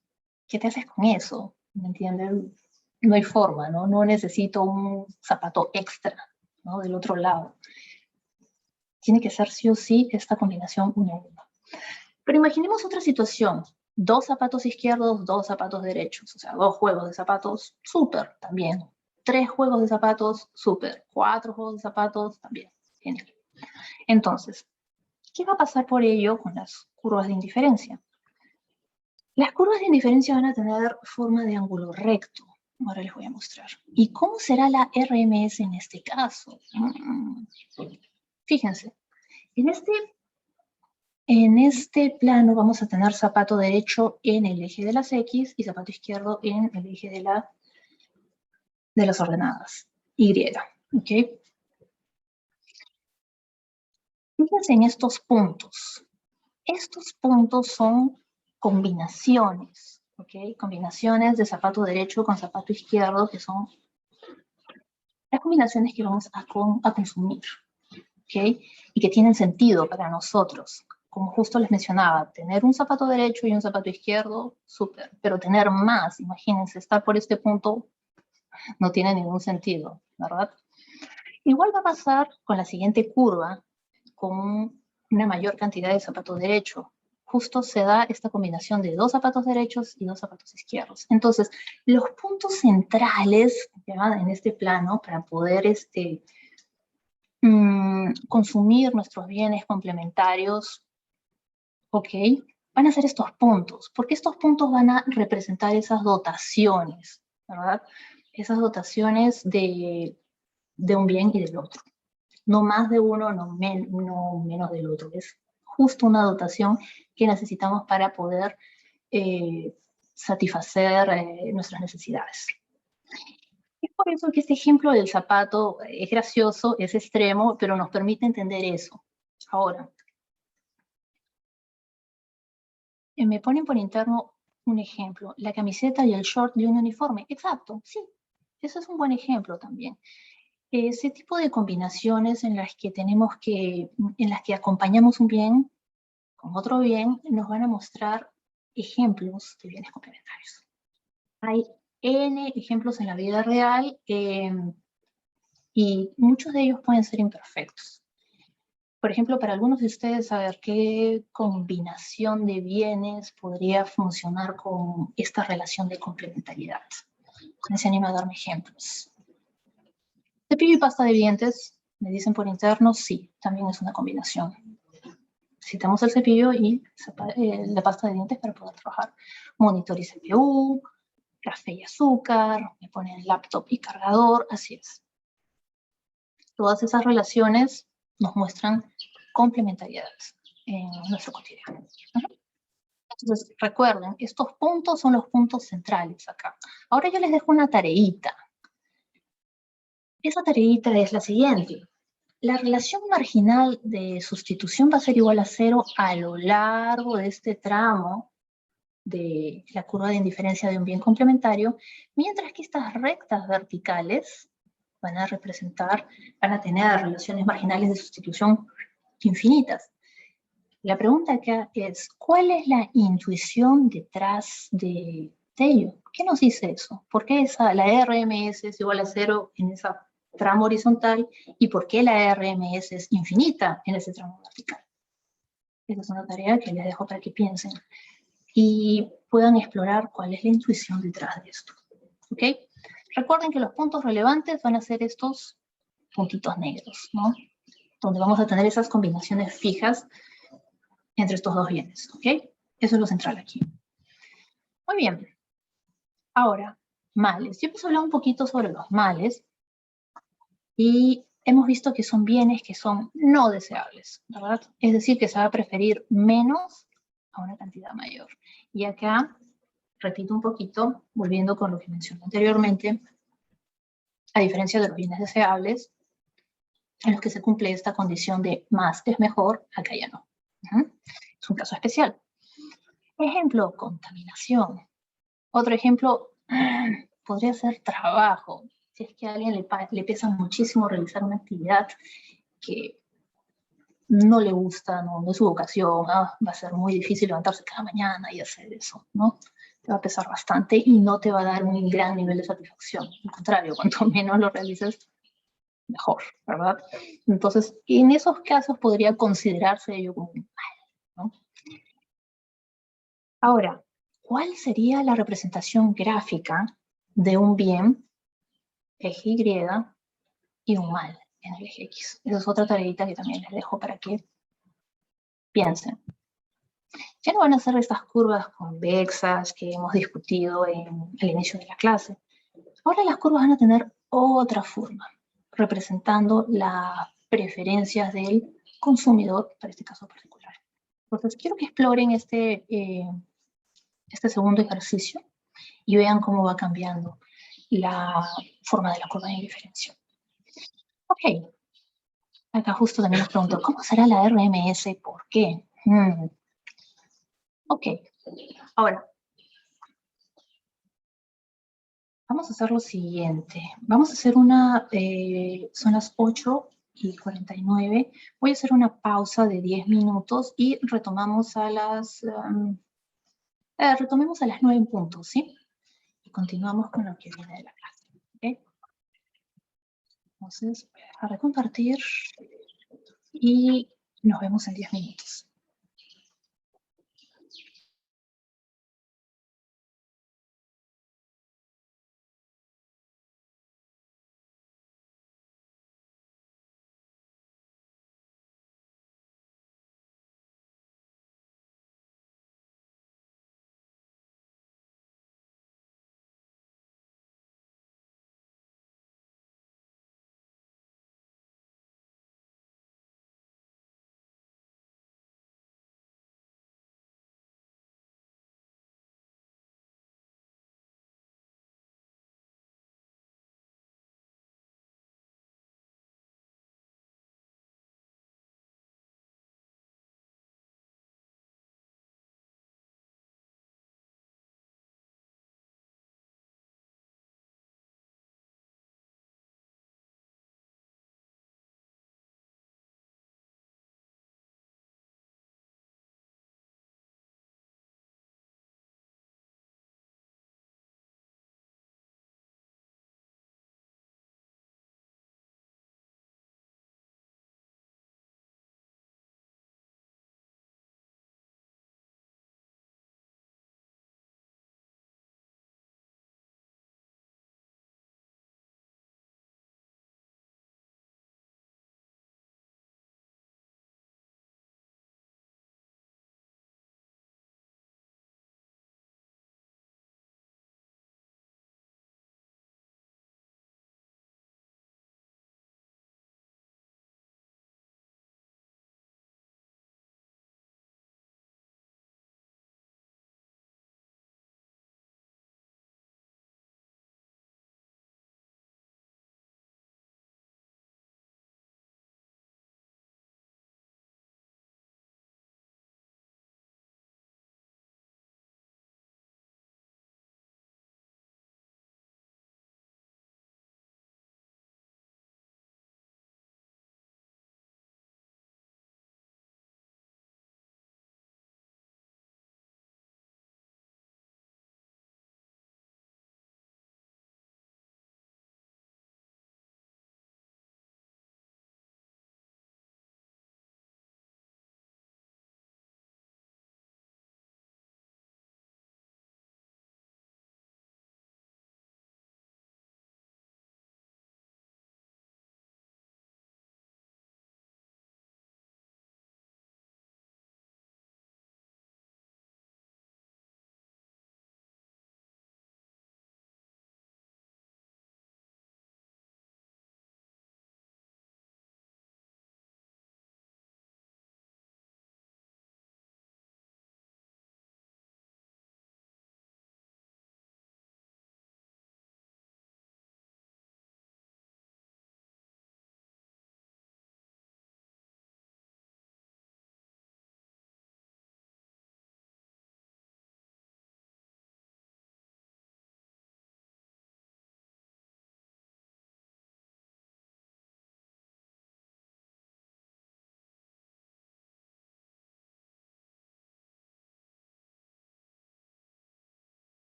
¿qué te haces con eso? ¿Me entiendes? No hay forma, ¿no? No necesito un zapato extra, ¿no? Del otro lado. Tiene que ser sí o sí esta combinación 1-1. Pero imaginemos otra situación. Dos zapatos izquierdos, dos zapatos derechos. O sea, dos juegos de zapatos, súper, también. Tres juegos de zapatos, súper. Cuatro juegos de zapatos, también. Genial. Entonces, ¿qué va a pasar por ello con las curvas de indiferencia? Las curvas de indiferencia van a tener forma de ángulo recto. Ahora les voy a mostrar. ¿Y cómo será la RMS en este caso? Fíjense, en este plano vamos a tener zapato derecho en el eje de las X y zapato izquierdo en el eje de las ordenadas, Y. ¿Ok? Fíjense en estos puntos. Estos puntos son combinaciones, ¿ok? Combinaciones de zapato derecho con zapato izquierdo, que son las combinaciones que vamos a consumir, ¿ok? Y que tienen sentido para nosotros. Como justo les mencionaba, tener un zapato derecho y un zapato izquierdo, súper. Pero tener más, imagínense, estar por este punto no tiene ningún sentido, ¿verdad? Igual va a pasar con la siguiente curva, con una mayor cantidad de zapato derecho. Justo se da esta combinación de dos zapatos derechos y dos zapatos izquierdos. Entonces, los puntos centrales, ¿ya? En este plano, para poder consumir nuestros bienes complementarios, ¿ok? Van a ser estos puntos, porque estos puntos van a representar esas dotaciones, ¿verdad? Esas dotaciones de un bien y del otro. No más de uno, no menos del otro. Es justo una dotación que necesitamos para poder satisfacer nuestras necesidades. Es por eso que este ejemplo del zapato es gracioso, es extremo, pero nos permite entender eso. Ahora, me ponen por interno un ejemplo, la camiseta y el short de un uniforme. Exacto, sí, eso es un buen ejemplo también. Ese tipo de combinaciones en las que acompañamos un bien con otro bien, nos van a mostrar ejemplos de bienes complementarios. Hay N ejemplos en la vida real y muchos de ellos pueden ser imperfectos. Por ejemplo, para algunos de ustedes, saber qué combinación de bienes podría funcionar con esta relación de complementariedad. ¿Quién se anima a darme ejemplos? Cepillo y pasta de dientes, me dicen por interno, sí, también es una combinación. Necesitamos el cepillo y la pasta de dientes para poder trabajar. Monitor y CPU, café y azúcar, me ponen laptop y cargador, así es. Todas esas relaciones nos muestran complementariedades en nuestro cotidiano. Entonces, recuerden, estos puntos son los puntos centrales acá. Ahora yo les dejo una tareita. Esa tareita es la siguiente. La relación marginal de sustitución va a ser igual a 0 a lo largo de este tramo de la curva de indiferencia de un bien complementario, mientras que estas rectas verticales van a tener relaciones marginales de sustitución infinitas. La pregunta acá es, ¿cuál es la intuición detrás de ello? ¿Qué nos dice eso? ¿Por qué la RMS es igual a 0 en esa tramo horizontal y por qué la RMS es infinita en ese tramo vertical? Esa es una tarea que les dejo para que piensen y puedan explorar cuál es la intuición detrás de esto. ¿Ok? Recuerden que los puntos relevantes van a ser estos puntitos negros, ¿no? Donde vamos a tener esas combinaciones fijas entre estos dos bienes, ¿ok? Eso es lo central aquí. Muy bien. Ahora, males. Yo empiezo a hablar un poquito sobre los males y hemos visto que son bienes que son no deseables, ¿verdad? Es decir, que se va a preferir menos a una cantidad mayor. Y acá, repito un poquito, volviendo con lo que mencioné anteriormente, a diferencia de los bienes deseables, en los que se cumple esta condición de más es mejor, acá ya no. Es un caso especial. Ejemplo, contaminación. Otro ejemplo podría ser trabajo. Si es que a alguien le pesa muchísimo realizar una actividad que no le gusta, no es su vocación, va a ser muy difícil levantarse cada mañana y hacer eso, ¿no? Te va a pesar bastante y no te va a dar un gran nivel de satisfacción. Al contrario, cuanto menos lo realices, mejor, ¿verdad? Entonces, en esos casos podría considerarse ello como un mal, ¿no? Ahora, ¿cuál sería la representación gráfica de un bien, eje Y, y un mal en el eje X? Esa es otra tareita que también les dejo para que piensen. Ya no van a ser estas curvas convexas que hemos discutido en el inicio de la clase. Ahora las curvas van a tener otra forma, representando las preferencias del consumidor para este caso particular. Entonces, quiero que exploren este segundo ejercicio y vean cómo va cambiando la forma de la curva de indiferencia. Ok, acá justo también nos pregunto, ¿cómo será la RMS? ¿Por qué? Ok, ahora, vamos a hacer lo siguiente. Vamos a hacer son las 8:49. Voy a hacer una pausa de 10 minutos y retomemos retomemos a las 9 en punto, ¿sí? Y continuamos con lo que viene de la clase, ¿ok? Entonces, voy a dejar de compartir y nos vemos en 10 minutos.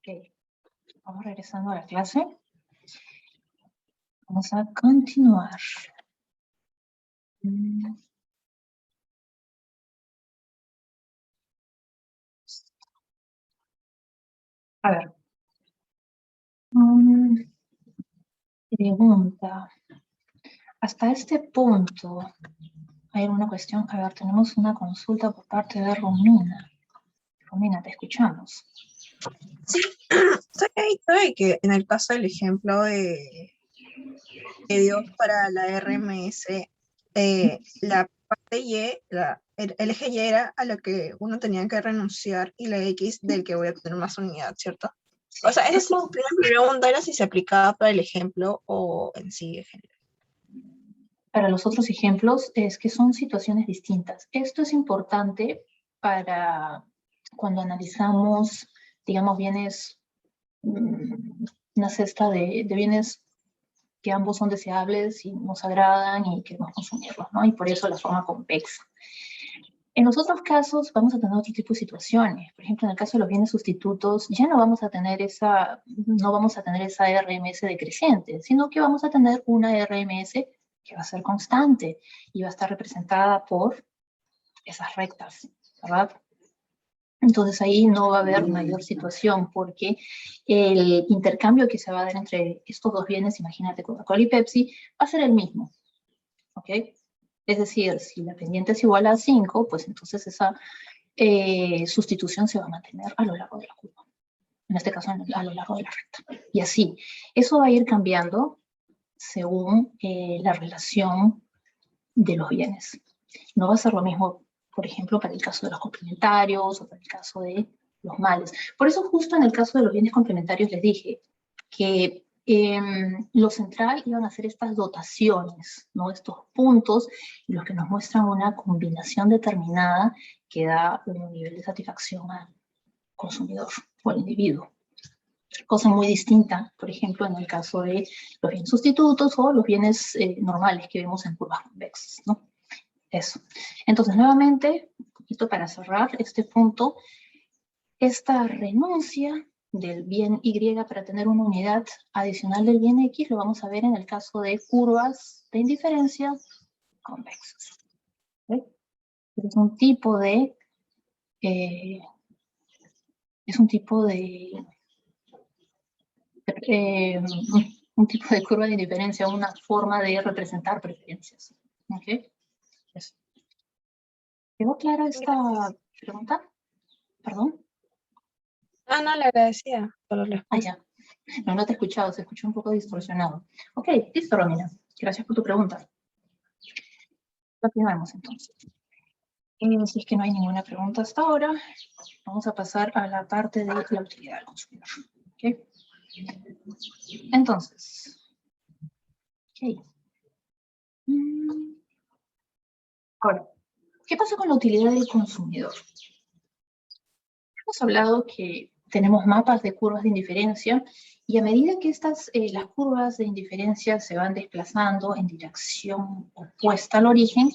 Ok, vamos regresando a la clase. Vamos a continuar. A ver. Pregunta. Hasta este punto, hay una cuestión. A ver, tenemos una consulta por parte de Romina. Romina, te escuchamos. Sí, sabe que en el caso del ejemplo que dio para la RMS, la parte Y, el eje Y era a lo que uno tenía que renunciar y la X del que voy a tener más unidad, ¿cierto? O sea, esa es la primera pregunta, era si se aplicaba para el ejemplo o en sí en general. Para los otros ejemplos es que son situaciones distintas. Esto es importante para cuando analizamos, digamos, bienes, una cesta de bienes que ambos son deseables y nos agradan y queremos consumirlos, ¿no? Y por eso la forma convexa. En los otros casos vamos a tener otro tipo de situaciones. Por ejemplo, en el caso de los bienes sustitutos, ya no vamos a tener esa RMS decreciente, sino que vamos a tener una RMS que va a ser constante y va a estar representada por esas rectas, ¿verdad? Entonces ahí no va a haber mayor situación porque el intercambio que se va a dar entre estos dos bienes, imagínate Coca-Cola y Pepsi, va a ser el mismo, ¿ok? Es decir, si la pendiente es igual a 5, pues entonces esa sustitución se va a mantener a lo largo de la curva. En este caso, a lo largo de la recta. Y así, eso va a ir cambiando según la relación de los bienes. No va a ser lo mismo, por ejemplo, para el caso de los complementarios o para el caso de los males. Por eso justo en el caso de los bienes complementarios les dije que lo central iban a ser estas dotaciones, ¿no? Estos puntos, los que nos muestran una combinación determinada que da un nivel de satisfacción al consumidor o al individuo. Cosa muy distinta, por ejemplo, en el caso de los bienes sustitutos o los bienes normales que vemos en curvas convexas, ¿no? Eso. Entonces, nuevamente, un poquito para cerrar este punto, esta renuncia del bien Y para tener una unidad adicional del bien X lo vamos a ver en el caso de curvas de indiferencia convexas. ¿Okay? Es un tipo de un tipo de curva de indiferencia, una forma de representar preferencias. ¿Ok? Eso. ¿Quedó clara esta pregunta? ¿Perdón? Ah, no, le agradecía por la respuesta. Ya. No te he escuchado, se escuchó un poco distorsionado. Ok, listo, Romina. Gracias por tu pregunta. Continuamos entonces. Si es que no hay ninguna pregunta hasta ahora, vamos a pasar a la parte de la utilidad del consumidor. ¿Okay? Entonces, okay. Ahora, ¿qué pasa con la utilidad del consumidor? Hemos hablado que tenemos mapas de curvas de indiferencia y a medida que las curvas de indiferencia se van desplazando en dirección opuesta al origen,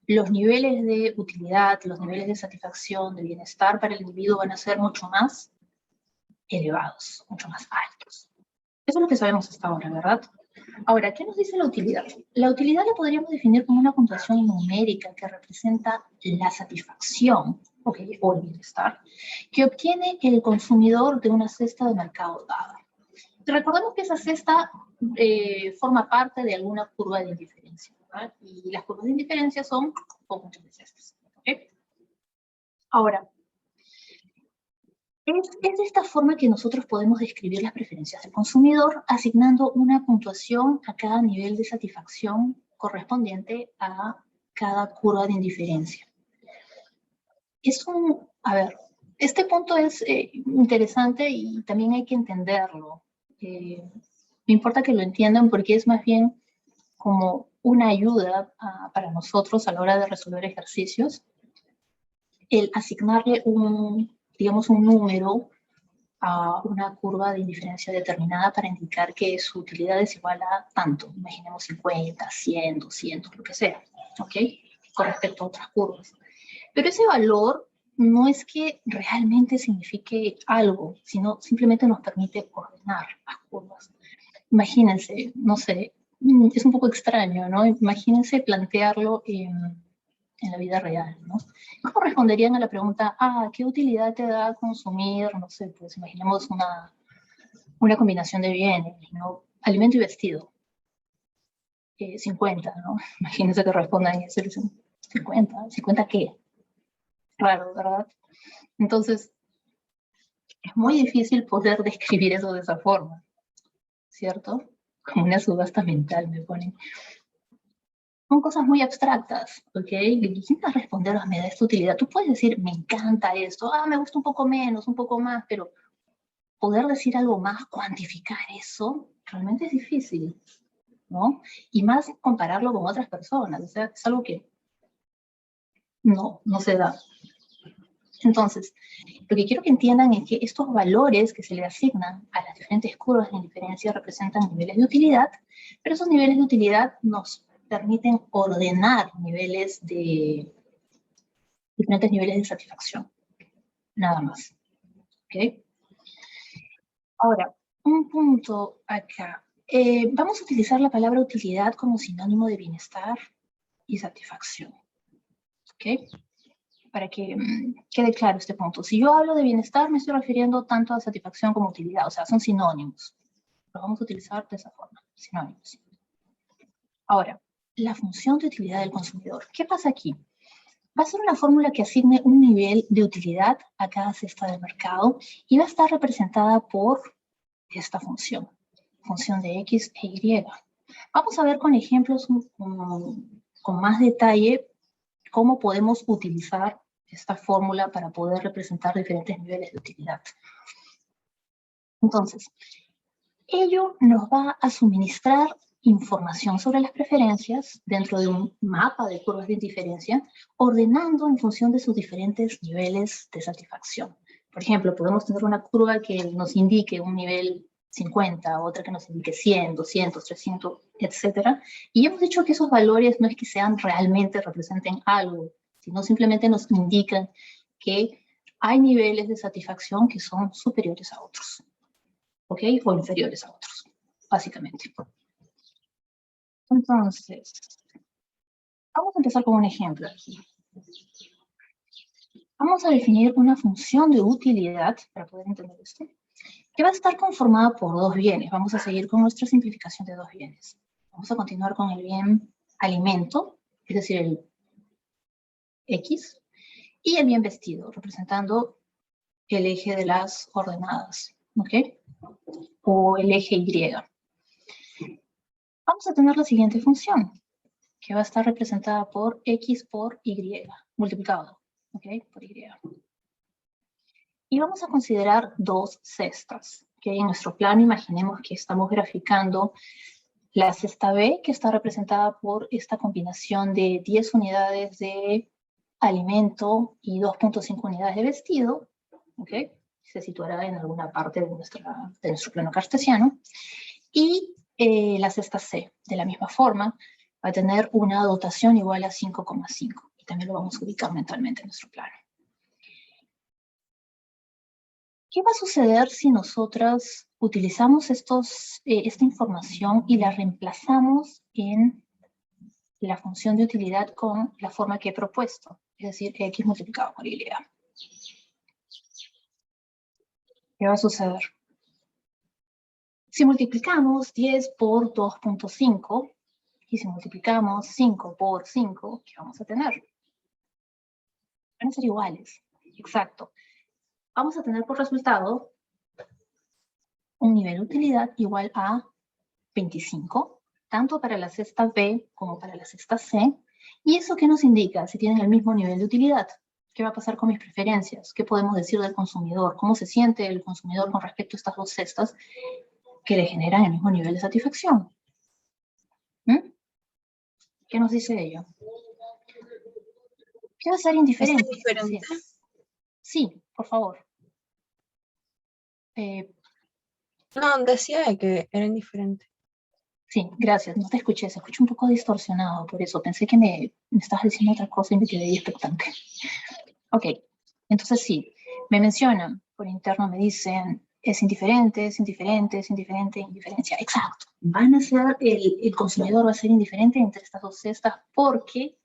los niveles de utilidad, los niveles de satisfacción, de bienestar para el individuo van a ser mucho más elevados, mucho más altos. Eso es lo que sabemos hasta ahora, ¿verdad? Ahora, ¿qué nos dice la utilidad? La utilidad la podríamos definir como una puntuación numérica que representa la satisfacción o el bienestar que obtiene el consumidor de una cesta de mercado dada. Recordemos que esa cesta forma parte de alguna curva de indiferencia, ¿verdad? Y las curvas de indiferencia son conjuntos de cestas. ¿Okay? Ahora, es de esta forma que nosotros podemos describir las preferencias del consumidor, asignando una puntuación a cada nivel de satisfacción correspondiente a cada curva de indiferencia. Este punto es interesante y también hay que entenderlo. No importa que lo entiendan porque es más bien como una ayuda para nosotros a la hora de resolver ejercicios, el asignarle digamos, un número a una curva de indiferencia determinada para indicar que su utilidad es igual a tanto, imaginemos 50, 100, 200, lo que sea, ¿ok? Con respecto a otras curvas. Pero ese valor no es que realmente signifique algo, sino simplemente nos permite ordenar las curvas. Imagínense, no sé, es un poco extraño, ¿no? Imagínense plantearlo en la vida real, ¿no? ¿Cómo responderían a la pregunta, ¿qué utilidad te da consumir, no sé, pues imaginemos una combinación de bienes, ¿no? Alimento y vestido. 50, ¿no? Imagínense que respondan eso, dicen, 50, ¿50 qué? Raro, ¿verdad? Entonces, es muy difícil poder describir eso de esa forma, ¿cierto? Como una subasta mental, me ponen. Son cosas muy abstractas, ¿ok? Intentas responder, me da esta utilidad. Tú puedes decir, me encanta esto, me gusta un poco menos, un poco más, pero poder decir algo más, cuantificar eso, realmente es difícil, ¿no? Y más compararlo con otras personas, o sea, es algo que no se da. Entonces, lo que quiero que entiendan es que estos valores que se le asignan a las diferentes curvas de indiferencia representan niveles de utilidad, pero esos niveles de utilidad nos permiten ordenar diferentes niveles de satisfacción, nada más. ¿Ok? Ahora, un punto acá. Vamos a utilizar la palabra utilidad como sinónimo de bienestar y satisfacción. ¿Ok? Para que quede claro este punto. Si yo hablo de bienestar, me estoy refiriendo tanto a satisfacción como utilidad, o sea, son sinónimos. Los vamos a utilizar de esa forma, sinónimos. Ahora, la función de utilidad del consumidor. ¿Qué pasa aquí? Va a ser una fórmula que asigne un nivel de utilidad a cada cesta del mercado y va a estar representada por esta función de X e Y. Vamos a ver con ejemplos con más detalle cómo podemos utilizar esta fórmula para poder representar diferentes niveles de utilidad. Entonces, ello nos va a suministrar información sobre las preferencias dentro de un mapa de curvas de indiferencia, ordenando en función de sus diferentes niveles de satisfacción. Por ejemplo, podemos tener una curva que nos indique un nivel 50, otra que nos indique 100, 200, 300, etc. Y hemos dicho que esos valores no es que sean realmente representen algo, sino simplemente nos indican que hay niveles de satisfacción que son superiores a otros, ¿ok? O inferiores a otros, básicamente. Entonces, vamos a empezar con un ejemplo aquí. Vamos a definir una función de utilidad, para poder entender esto, que va a estar conformada por dos bienes. Vamos a seguir con nuestra simplificación de dos bienes. Vamos a continuar con el bien alimento, es decir, el X, y el bien vestido, representando el eje de las ordenadas, ¿ok? O el eje Y. Vamos a tener la siguiente función, que va a estar representada por X por Y, multiplicado, ¿ok? Por Y. Y vamos a considerar dos cestas, ¿ok? En nuestro plano imaginemos que estamos graficando la cesta B, que está representada por esta combinación de 10 unidades de alimento y 2.5 unidades de vestido, ¿ok? Se situará en alguna parte de nuestro plano cartesiano. Y la cesta C, de la misma forma, va a tener una dotación igual a 5,5. Y también lo vamos a ubicar mentalmente en nuestro plano. ¿Qué va a suceder si nosotras utilizamos esta información y la reemplazamos en la función de utilidad con la forma que he propuesto? Es decir, X multiplicado por Y. ¿Qué va a suceder? Si multiplicamos 10 por 2.5, y si multiplicamos 5 por 5, ¿qué vamos a tener? Van a ser iguales, exacto. Vamos a tener por resultado un nivel de utilidad igual a 25, tanto para la cesta B como para la cesta C. ¿Y eso qué nos indica? Si tienen el mismo nivel de utilidad. ¿Qué va a pasar con mis preferencias? ¿Qué podemos decir del consumidor? ¿Cómo se siente el consumidor con respecto a estas dos cestas que le generan el mismo nivel de satisfacción? ¿Qué nos dice ello? ¿Qué va a ser indiferente? ¿Es diferente? Sí, por favor. No, decía de que era indiferente. Sí, gracias. No te escuché. Se escucha un poco distorsionado, por eso pensé que me estabas diciendo otra cosa y me quedé ahí expectante. Ok. Entonces sí, me mencionan, por interno me dicen, es indiferente, es indiferente, es indiferente, indiferencia. Exacto. Van a ser, el consumidor va a ser indiferente entre estas dos cestas porque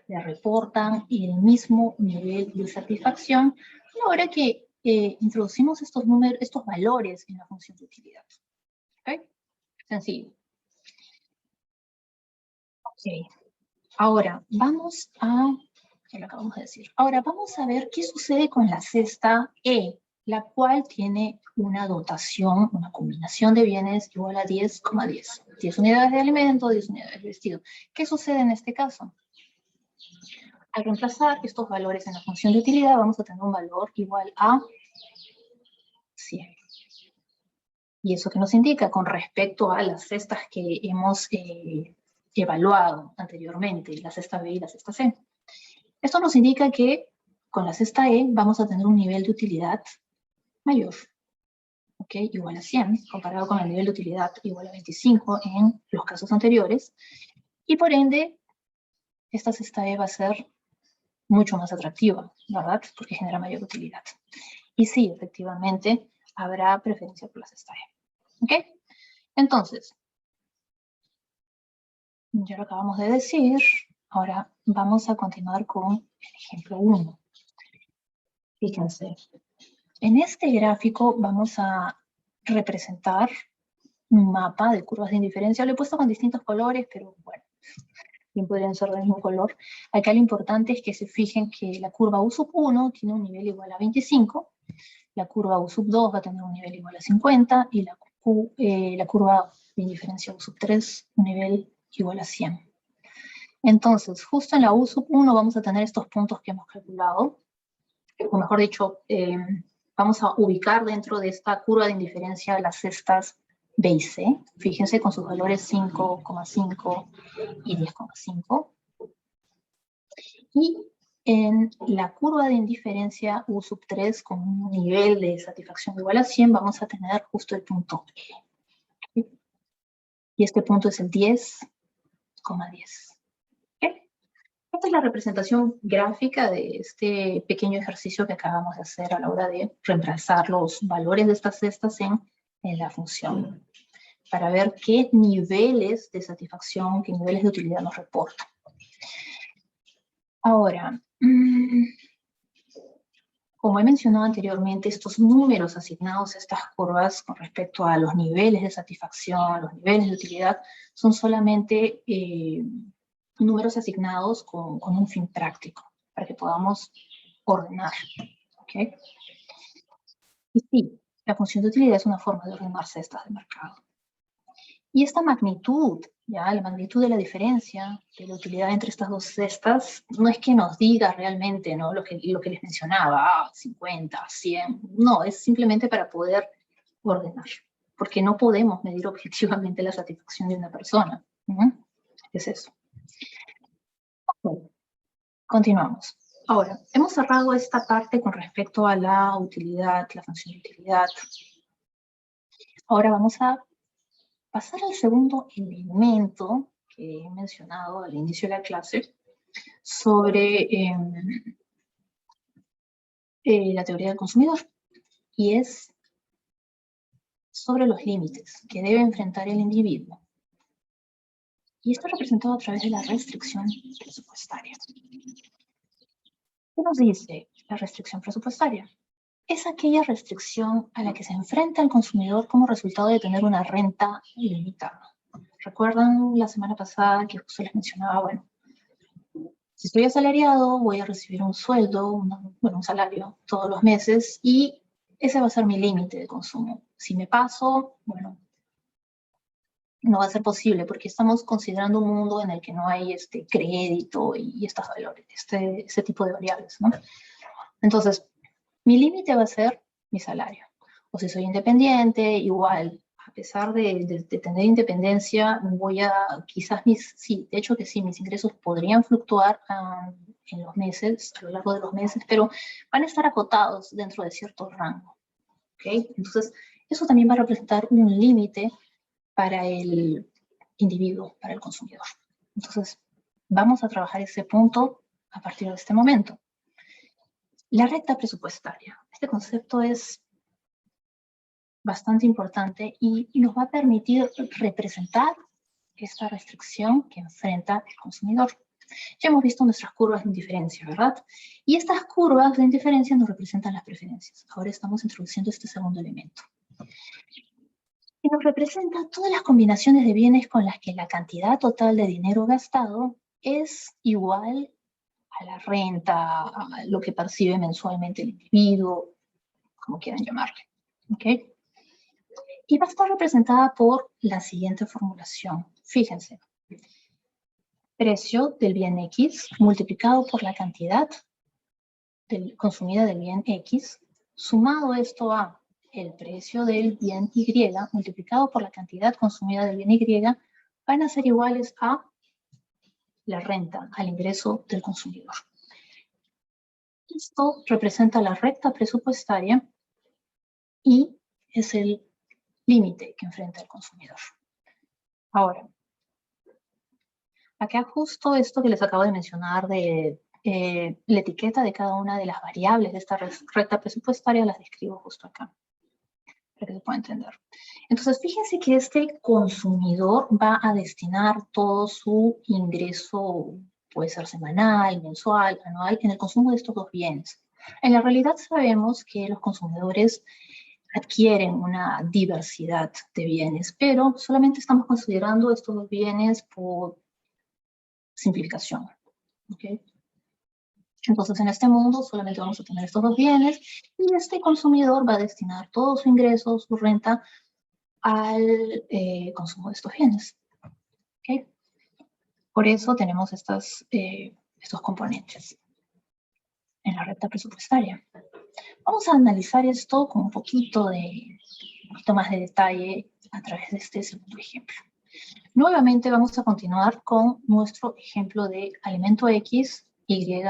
le reportan el mismo nivel de satisfacción a la hora que introducimos estos números, estos valores en la función de utilidad. ¿Ok? Sencillo. Ok. Ahora, vamos a, ya lo acabamos de decir, ahora vamos a ver qué sucede con la cesta E, la cual tiene una dotación, una combinación de bienes igual a 10,10. 10 unidades de alimento, 10 unidades de vestido. ¿Qué sucede en este caso? Al reemplazar estos valores en la función de utilidad, vamos a tener un valor igual a 100. ¿Y eso qué nos indica? Con respecto a las cestas que hemos evaluado anteriormente, la cesta B y la cesta C. Esto nos indica que con la cesta E vamos a tener un nivel de utilidad mayor, ¿ok? Igual a 100, comparado con el nivel de utilidad igual a 25 en los casos anteriores. Y por ende, esta cesta E va a ser mucho más atractiva, ¿verdad? Porque genera mayor utilidad. Y sí, efectivamente, habrá preferencia por la cesta E, ¿ok? Entonces, ya lo acabamos de decir, ahora vamos a continuar con el ejemplo 1. Fíjense, en este gráfico vamos a representar un mapa de curvas de indiferencia. Lo he puesto con distintos colores, pero bueno, bien podrían ser del mismo color. Acá lo importante es que se fijen que la curva U sub 1 tiene un nivel igual a 25, la curva U sub 2 va a tener un nivel igual a 50, y la curva de indiferencia U sub 3 un nivel igual a 100. Entonces, justo en la U sub 1 vamos a tener estos puntos que hemos calculado, o mejor dicho, vamos a ubicar dentro de esta curva de indiferencia las cestas B y C. Fíjense con sus valores 5,5 y 10,5. Y en la curva de indiferencia U sub 3 con un nivel de satisfacción igual a 100 vamos a tener justo el punto E. ¿Sí? Y este punto es el 10,10. Esta es la representación gráfica de este pequeño ejercicio que acabamos de hacer a la hora de reemplazar los valores de estas cestas en la función, para ver qué niveles de satisfacción, qué niveles de utilidad nos reporta. Ahora, como he mencionado anteriormente, estos números asignados a estas curvas con respecto a los niveles de satisfacción, los niveles de utilidad, son solamente números asignados con un fin práctico, para que podamos ordenar, ¿ok? Y sí, la función de utilidad es una forma de ordenar cestas de mercado. Y esta magnitud, ¿ya? La magnitud de la diferencia de la utilidad entre estas dos cestas, no es que nos diga realmente, ¿no? Lo que les mencionaba, 50, 100, no, es simplemente para poder ordenar, porque no podemos medir objetivamente la satisfacción de una persona. Es eso. Bueno, continuamos. Ahora, hemos cerrado esta parte con respecto a la utilidad, la función de utilidad. Ahora vamos a pasar al segundo elemento que he mencionado al inicio de la clase sobre la teoría del consumidor, y es sobre los límites que debe enfrentar el individuo. Y esto es representado a través de la restricción presupuestaria. ¿Qué nos dice la restricción presupuestaria? Es aquella restricción a la que se enfrenta el consumidor como resultado de tener una renta ilimitada. ¿Recuerdan la semana pasada que justo les mencionaba, bueno, si estoy asalariado voy a recibir un sueldo, un salario todos los meses, y ese va a ser mi límite de consumo. Si me paso, bueno, no va a ser posible porque estamos considerando un mundo en el que no hay crédito y estos valores, este tipo de variables, ¿no? Entonces, mi límite va a ser mi salario. O si soy independiente, igual, a pesar de tener independencia, voy a, quizás sí, de hecho que sí, mis ingresos podrían fluctuar en los meses, a lo largo de los meses, pero van a estar acotados dentro de cierto rango. ¿Ok? Entonces, eso también va a representar un límite para el individuo, para el consumidor. Entonces, vamos a trabajar ese punto a partir de este momento. La recta presupuestaria. Este concepto es bastante importante y nos va a permitir representar esta restricción que enfrenta el consumidor. Ya hemos visto nuestras curvas de indiferencia, ¿verdad? Y estas curvas de indiferencia nos representan las preferencias. Ahora estamos introduciendo este segundo elemento. Y nos representa todas las combinaciones de bienes con las que la cantidad total de dinero gastado es igual a la renta, a lo que percibe mensualmente el individuo, como quieran llamarle. ¿Ok? Y va a estar representada por la siguiente formulación. Fíjense. Precio del bien X multiplicado por la cantidad consumida del bien X, sumado esto a el precio del bien Y multiplicado por la cantidad consumida del bien Y, van a ser iguales a la renta, al ingreso del consumidor. Esto representa la recta presupuestaria y es el límite que enfrenta el consumidor. Ahora, acá justo esto que les acabo de mencionar de la etiqueta de cada una de las variables de esta recta presupuestaria las describo justo acá, para que se pueda entender. Entonces, fíjense que este consumidor va a destinar todo su ingreso, puede ser semanal, mensual, anual, en el consumo de estos dos bienes. En la realidad sabemos que los consumidores adquieren una diversidad de bienes, pero solamente estamos considerando estos dos bienes por simplificación. ¿Okay? Entonces, en este mundo solamente vamos a tener estos dos bienes y este consumidor va a destinar todo su ingreso, su renta, al consumo de estos bienes. ¿Okay? Por eso tenemos estos componentes en la recta presupuestaria. Vamos a analizar esto con un poquito más de detalle a través de este segundo ejemplo. Nuevamente vamos a continuar con nuestro ejemplo de alimento X, Y,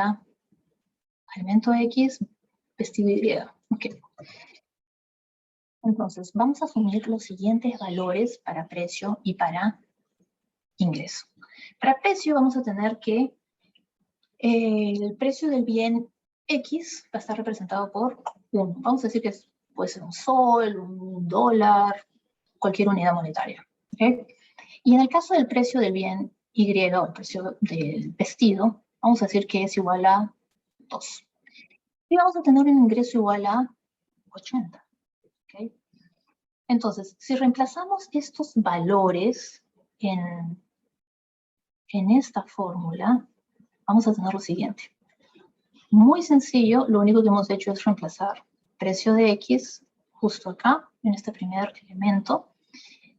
alimento X, vestido Y. Okay. Entonces, vamos a asumir los siguientes valores para precio y para ingreso. Para precio vamos a tener que el precio del bien X va a estar representado por 1. Vamos a decir que puede ser un sol, un dólar, cualquier unidad monetaria. ¿Okay? Y en el caso del precio del bien Y, o el precio del vestido, vamos a decir que es igual a 2. Y vamos a tener un ingreso igual a 80. ¿Okay? Entonces, si reemplazamos estos valores en esta fórmula, vamos a tener lo siguiente. Muy sencillo, lo único que hemos hecho es reemplazar precio de X justo acá, en este primer elemento,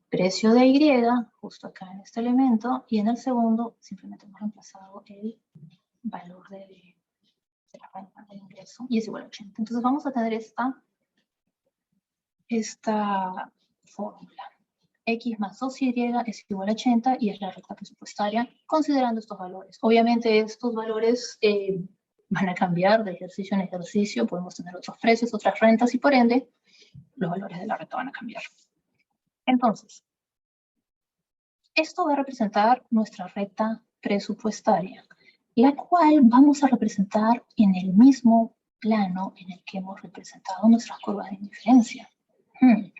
precio de Y justo acá en este elemento, y en el segundo simplemente hemos reemplazado el valor de la renta del ingreso, y es igual a 80. Entonces vamos a tener esta fórmula. X más 2Y es igual a 80 y es la recta presupuestaria considerando estos valores. Obviamente estos valores van a cambiar de ejercicio en ejercicio, podemos tener otros precios, otras rentas y por ende los valores de la recta van a cambiar. Entonces, esto va a representar nuestra recta presupuestaria, la cual vamos a representar en el mismo plano en el que hemos representado nuestras curvas de indiferencia. ¿Qué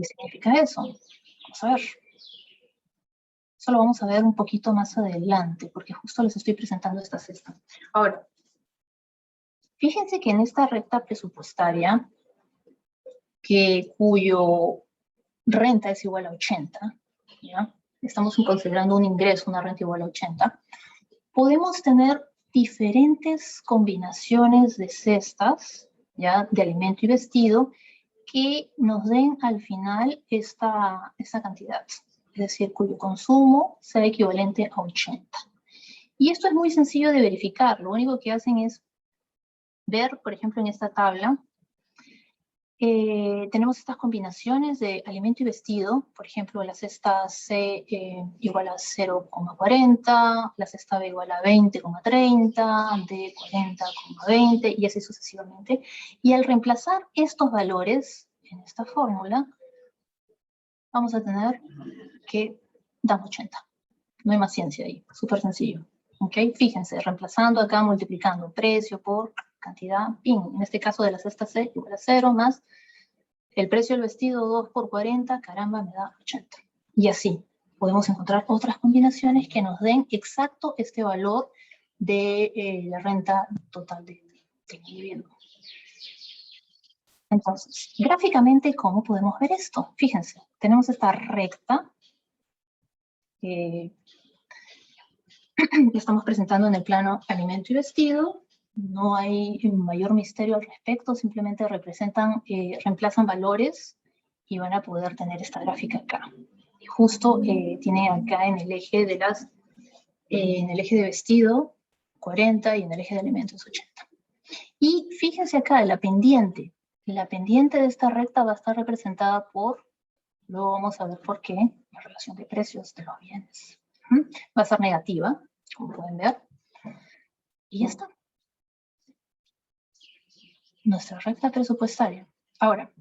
significa eso? Vamos a ver. Eso lo vamos a ver un poquito más adelante, porque justo les estoy presentando esta cesta. Ahora, fíjense que en esta recta presupuestaria, cuyo renta es igual a 80, ¿ya? Estamos considerando un ingreso, una renta igual a 80, podemos tener diferentes combinaciones de cestas, ¿ya? De alimento y vestido, que nos den al final esta cantidad, es decir, cuyo consumo sea equivalente a 80. Y esto es muy sencillo de verificar, lo único que hacen es ver, por ejemplo, en esta tabla, tenemos estas combinaciones de alimento y vestido, por ejemplo, la cesta C igual a 0,40, la cesta B igual a 20,30, D 40,20 y así sucesivamente. Y al reemplazar estos valores en esta fórmula, vamos a tener que dan 80. No hay más ciencia ahí, súper sencillo. ¿Ok? Fíjense, reemplazando acá, multiplicando precio por cantidad, pin. En este caso de la cesta C igual a 0 más el precio del vestido 2 por 40, caramba, me da 80. Y así podemos encontrar otras combinaciones que nos den exacto este valor de la renta total del individuo. Entonces, gráficamente, ¿cómo podemos ver esto? Fíjense, tenemos esta recta que estamos presentando en el plano alimento y vestido. No hay mayor misterio al respecto, simplemente reemplazan valores y van a poder tener esta gráfica acá. Y justo tiene acá en el eje de vestido 40 y en el eje de alimentos 80. Y fíjense acá, la pendiente. La pendiente de esta recta va a estar representada por, luego vamos a ver por qué, la relación de precios de los bienes. Va a ser negativa, como pueden ver. Y ya está. Nuestra recta presupuestaria. Ahora,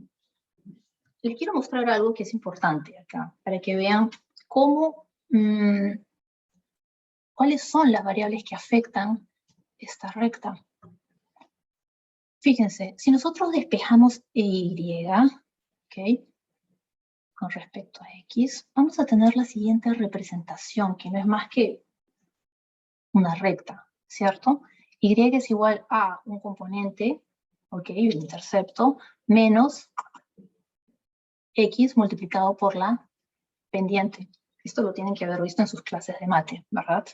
les quiero mostrar algo que es importante acá, para que vean cómo, cuáles son las variables que afectan esta recta. Fíjense, si nosotros despejamos Y, ¿ok? Con respecto a X, vamos a tener la siguiente representación, que no es más que una recta, ¿cierto? Y es igual a un componente, ¿ok? El intercepto, menos X multiplicado por la pendiente. Esto lo tienen que haber visto en sus clases de mate, ¿verdad?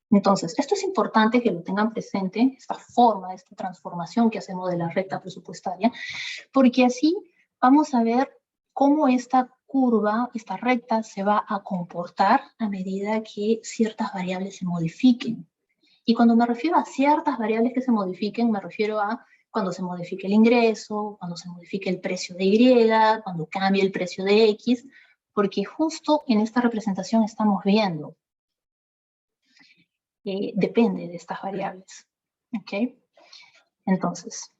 Entonces, esto es importante que lo tengan presente, esta forma, esta transformación que hacemos de la recta presupuestaria, porque así vamos a ver cómo esta curva, esta recta, se va a comportar a medida que ciertas variables se modifiquen. Y cuando me refiero a ciertas variables que se modifiquen, me refiero a cuando se modifique el ingreso, cuando se modifique el precio de Y, cuando cambie el precio de X, porque justo en esta representación estamos viendo que depende de estas variables. ¿Ok? Entonces,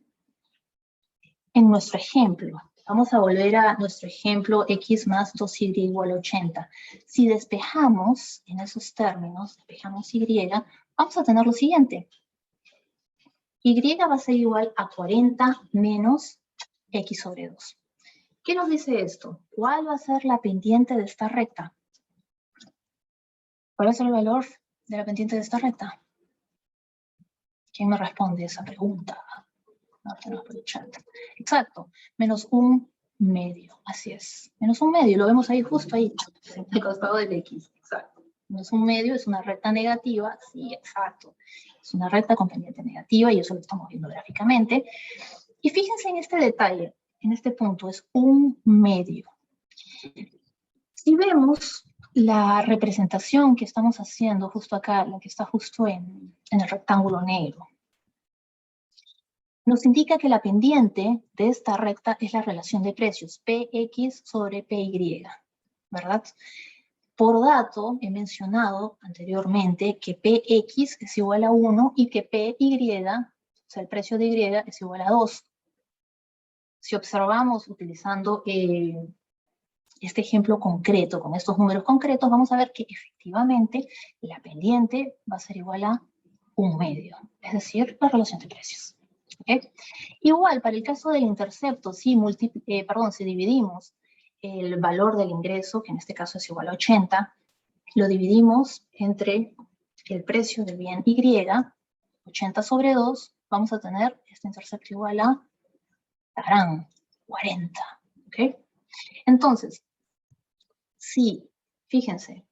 en nuestro ejemplo, vamos a volver a nuestro ejemplo X más 2Y igual a 80. Si despejamos en esos términos, despejamos Y, vamos a tener lo siguiente. Y va a ser igual a 40 menos X sobre 2. ¿Qué nos dice esto? ¿Cuál va a ser la pendiente de esta recta? ¿Cuál va a ser el valor de la pendiente de esta recta? ¿Quién me responde esa pregunta? No, tenemos por el chat. Exacto, menos un medio, así es. Menos un medio, lo vemos ahí, justo ahí, al costado del X, exacto. Menos un medio es una recta negativa, sí, exacto. Es una recta con pendiente negativa y eso lo estamos viendo gráficamente. Y fíjense en este detalle, en este punto, es un medio. Si vemos la representación que estamos haciendo justo acá, la que está justo en el rectángulo negro, nos indica que la pendiente de esta recta es la relación de precios, PX sobre PY, ¿verdad? Por dato, he mencionado anteriormente que PX es igual a 1 y que PY, o sea, el precio de Y es igual a 2. Si observamos utilizando este ejemplo concreto, con estos números concretos, vamos a ver que efectivamente la pendiente va a ser igual a un medio, es decir, la relación de precios. ¿Okay? Igual, para el caso del intercepto, si dividimos el valor del ingreso, que en este caso es igual a 80, lo dividimos entre el precio del bien Y, 80 sobre 2, vamos a tener este intercepto igual a 40. ¿Okay? Entonces, sí, fíjense,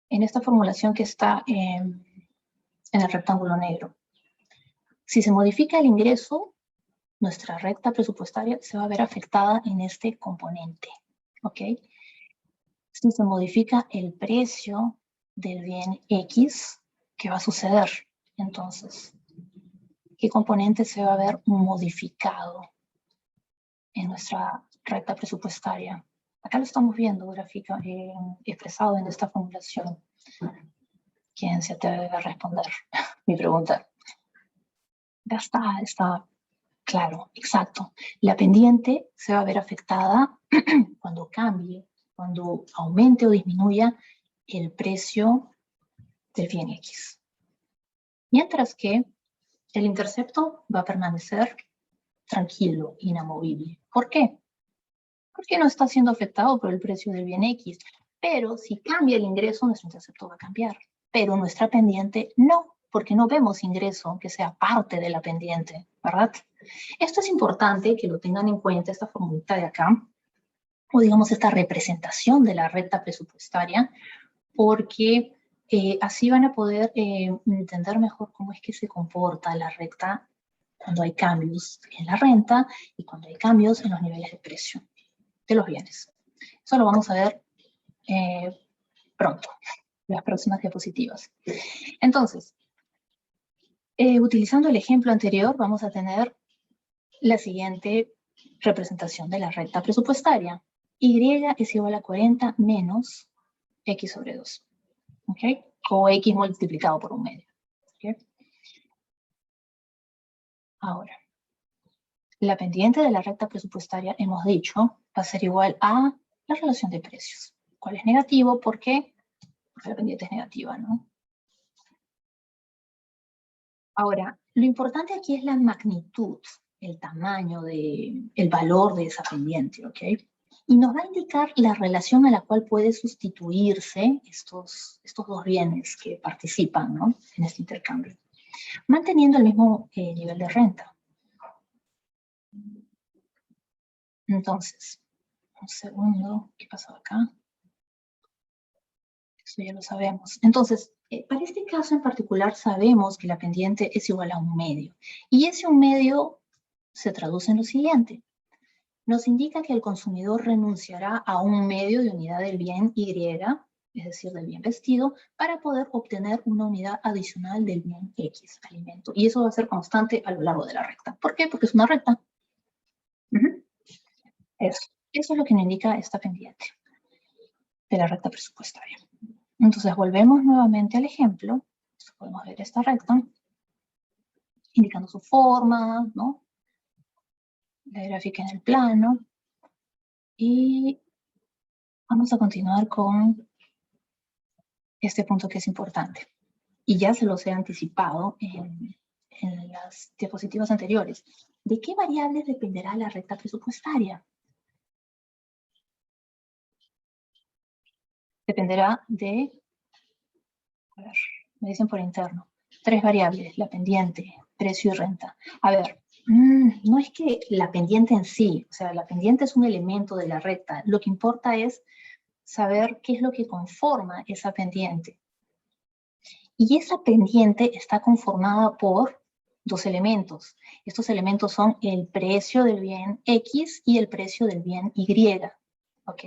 en esta formulación que está en el rectángulo negro, si se modifica el ingreso, nuestra recta presupuestaria se va a ver afectada en este componente, ¿ok? Si se modifica el precio del bien X, ¿qué va a suceder? Entonces, ¿qué componente se va a ver modificado en nuestra recta presupuestaria? Acá lo estamos viendo expresado en esta formulación. ¿Quién se atreve a responder mi pregunta? Ya está claro, exacto. La pendiente se va a ver afectada cuando cambie, cuando aumente o disminuya el precio del bien X. Mientras que el intercepto va a permanecer tranquilo, inamovible. ¿Por qué? Porque no está siendo afectado por el precio del bien X. Pero si cambia el ingreso, nuestro intercepto va a cambiar. Pero nuestra pendiente no, porque no vemos ingreso que sea parte de la pendiente, ¿verdad? Esto es importante que lo tengan en cuenta, esta formulita de acá, o digamos esta representación de la recta presupuestaria, porque así van a poder entender mejor cómo es que se comporta la recta cuando hay cambios en la renta y cuando hay cambios en los niveles de precio de los bienes. Eso lo vamos a ver pronto, en las próximas diapositivas. Entonces, utilizando el ejemplo anterior, vamos a tener la siguiente representación de la recta presupuestaria. Y es igual a 40 menos X sobre 2. ¿Ok? O X multiplicado por un medio. ¿Ok? Ahora, la pendiente de la recta presupuestaria, hemos dicho, va a ser igual a la relación de precios. ¿Cuál es negativo? ¿Por qué? Porque la pendiente es negativa, ¿no? Ahora, lo importante aquí es la magnitud, el tamaño, el valor de esa pendiente, ¿ok? Y nos va a indicar la relación a la cual puede sustituirse estos dos bienes que participan, ¿no?, en este intercambio, manteniendo el mismo nivel de renta. Entonces, un segundo, ¿qué pasó acá? Eso ya lo sabemos. Entonces, para este caso en particular sabemos que la pendiente es igual a un medio. Y ese un medio se traduce en lo siguiente. Nos indica que el consumidor renunciará a un medio de unidad del bien Y, es decir, del bien vestido, para poder obtener una unidad adicional del bien X, alimento. Y eso va a ser constante a lo largo de la recta. ¿Por qué? Porque es una recta. Eso es lo que nos indica esta pendiente de la recta presupuestaria. Entonces volvemos nuevamente al ejemplo. Podemos ver esta recta, indicando su forma, ¿no?, la gráfica en el plano. Y vamos a continuar con este punto que es importante. Y ya se los he anticipado en las diapositivas anteriores. ¿De qué variables dependerá la recta presupuestaria? Dependerá de, a ver, me dicen por interno, 3 variables, la pendiente, precio y renta. A ver, no es que la pendiente en sí, o sea, la pendiente es un elemento de la recta. Lo que importa es saber qué es lo que conforma esa pendiente. Y esa pendiente está conformada por 2 elementos. Estos elementos son el precio del bien X y el precio del bien Y. ¿Ok?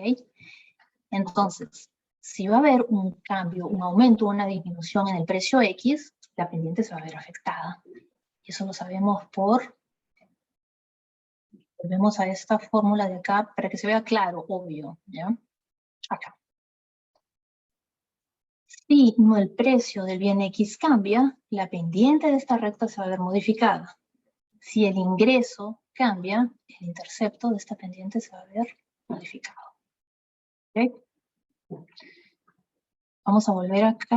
Entonces, si va a haber un cambio, un aumento o una disminución en el precio X, la pendiente se va a ver afectada. Y eso lo sabemos volvemos a esta fórmula de acá para que se vea claro, obvio, ¿ya? Acá. Si el precio del bien X cambia, la pendiente de esta recta se va a ver modificada. Si el ingreso cambia, el intercepto de esta pendiente se va a ver modificado. ¿Okay? Vamos a volver acá.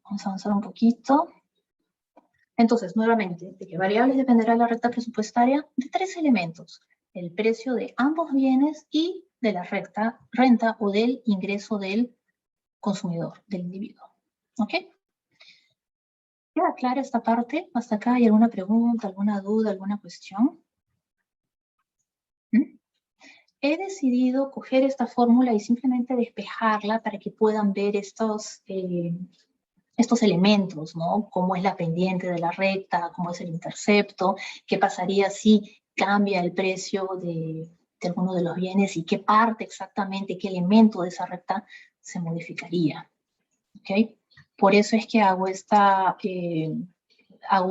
Vamos a avanzar un poquito. Entonces, nuevamente, ¿de qué variables dependerá la recta presupuestaria? De 3 elementos. El precio de ambos bienes y de la renta o del ingreso del consumidor, del individuo. ¿Ok? ¿Queda clara esta parte? ¿Hasta acá hay alguna pregunta, alguna duda, alguna cuestión? He decidido coger esta fórmula y simplemente despejarla para que puedan ver estos elementos, ¿no? Cómo es la pendiente de la recta, cómo es el intercepto, qué pasaría si cambia el precio de alguno de los bienes y qué parte exactamente, qué elemento de esa recta se modificaría. ¿Ok? Por eso es que hago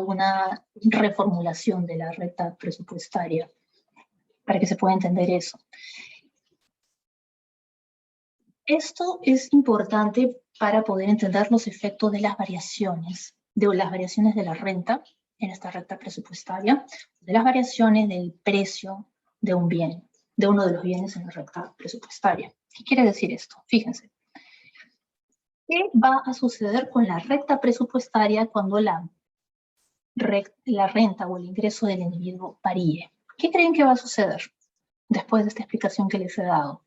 una reformulación de la recta presupuestaria, para que se pueda entender eso. Esto es importante para poder entender los efectos de las variaciones de la renta en esta recta presupuestaria, de las variaciones del precio de un bien, de uno de los bienes en la recta presupuestaria. ¿Qué quiere decir esto? Fíjense. ¿Qué va a suceder con la recta presupuestaria cuando la renta o el ingreso del individuo varíe? ¿Qué creen que va a suceder después de esta explicación que les he dado?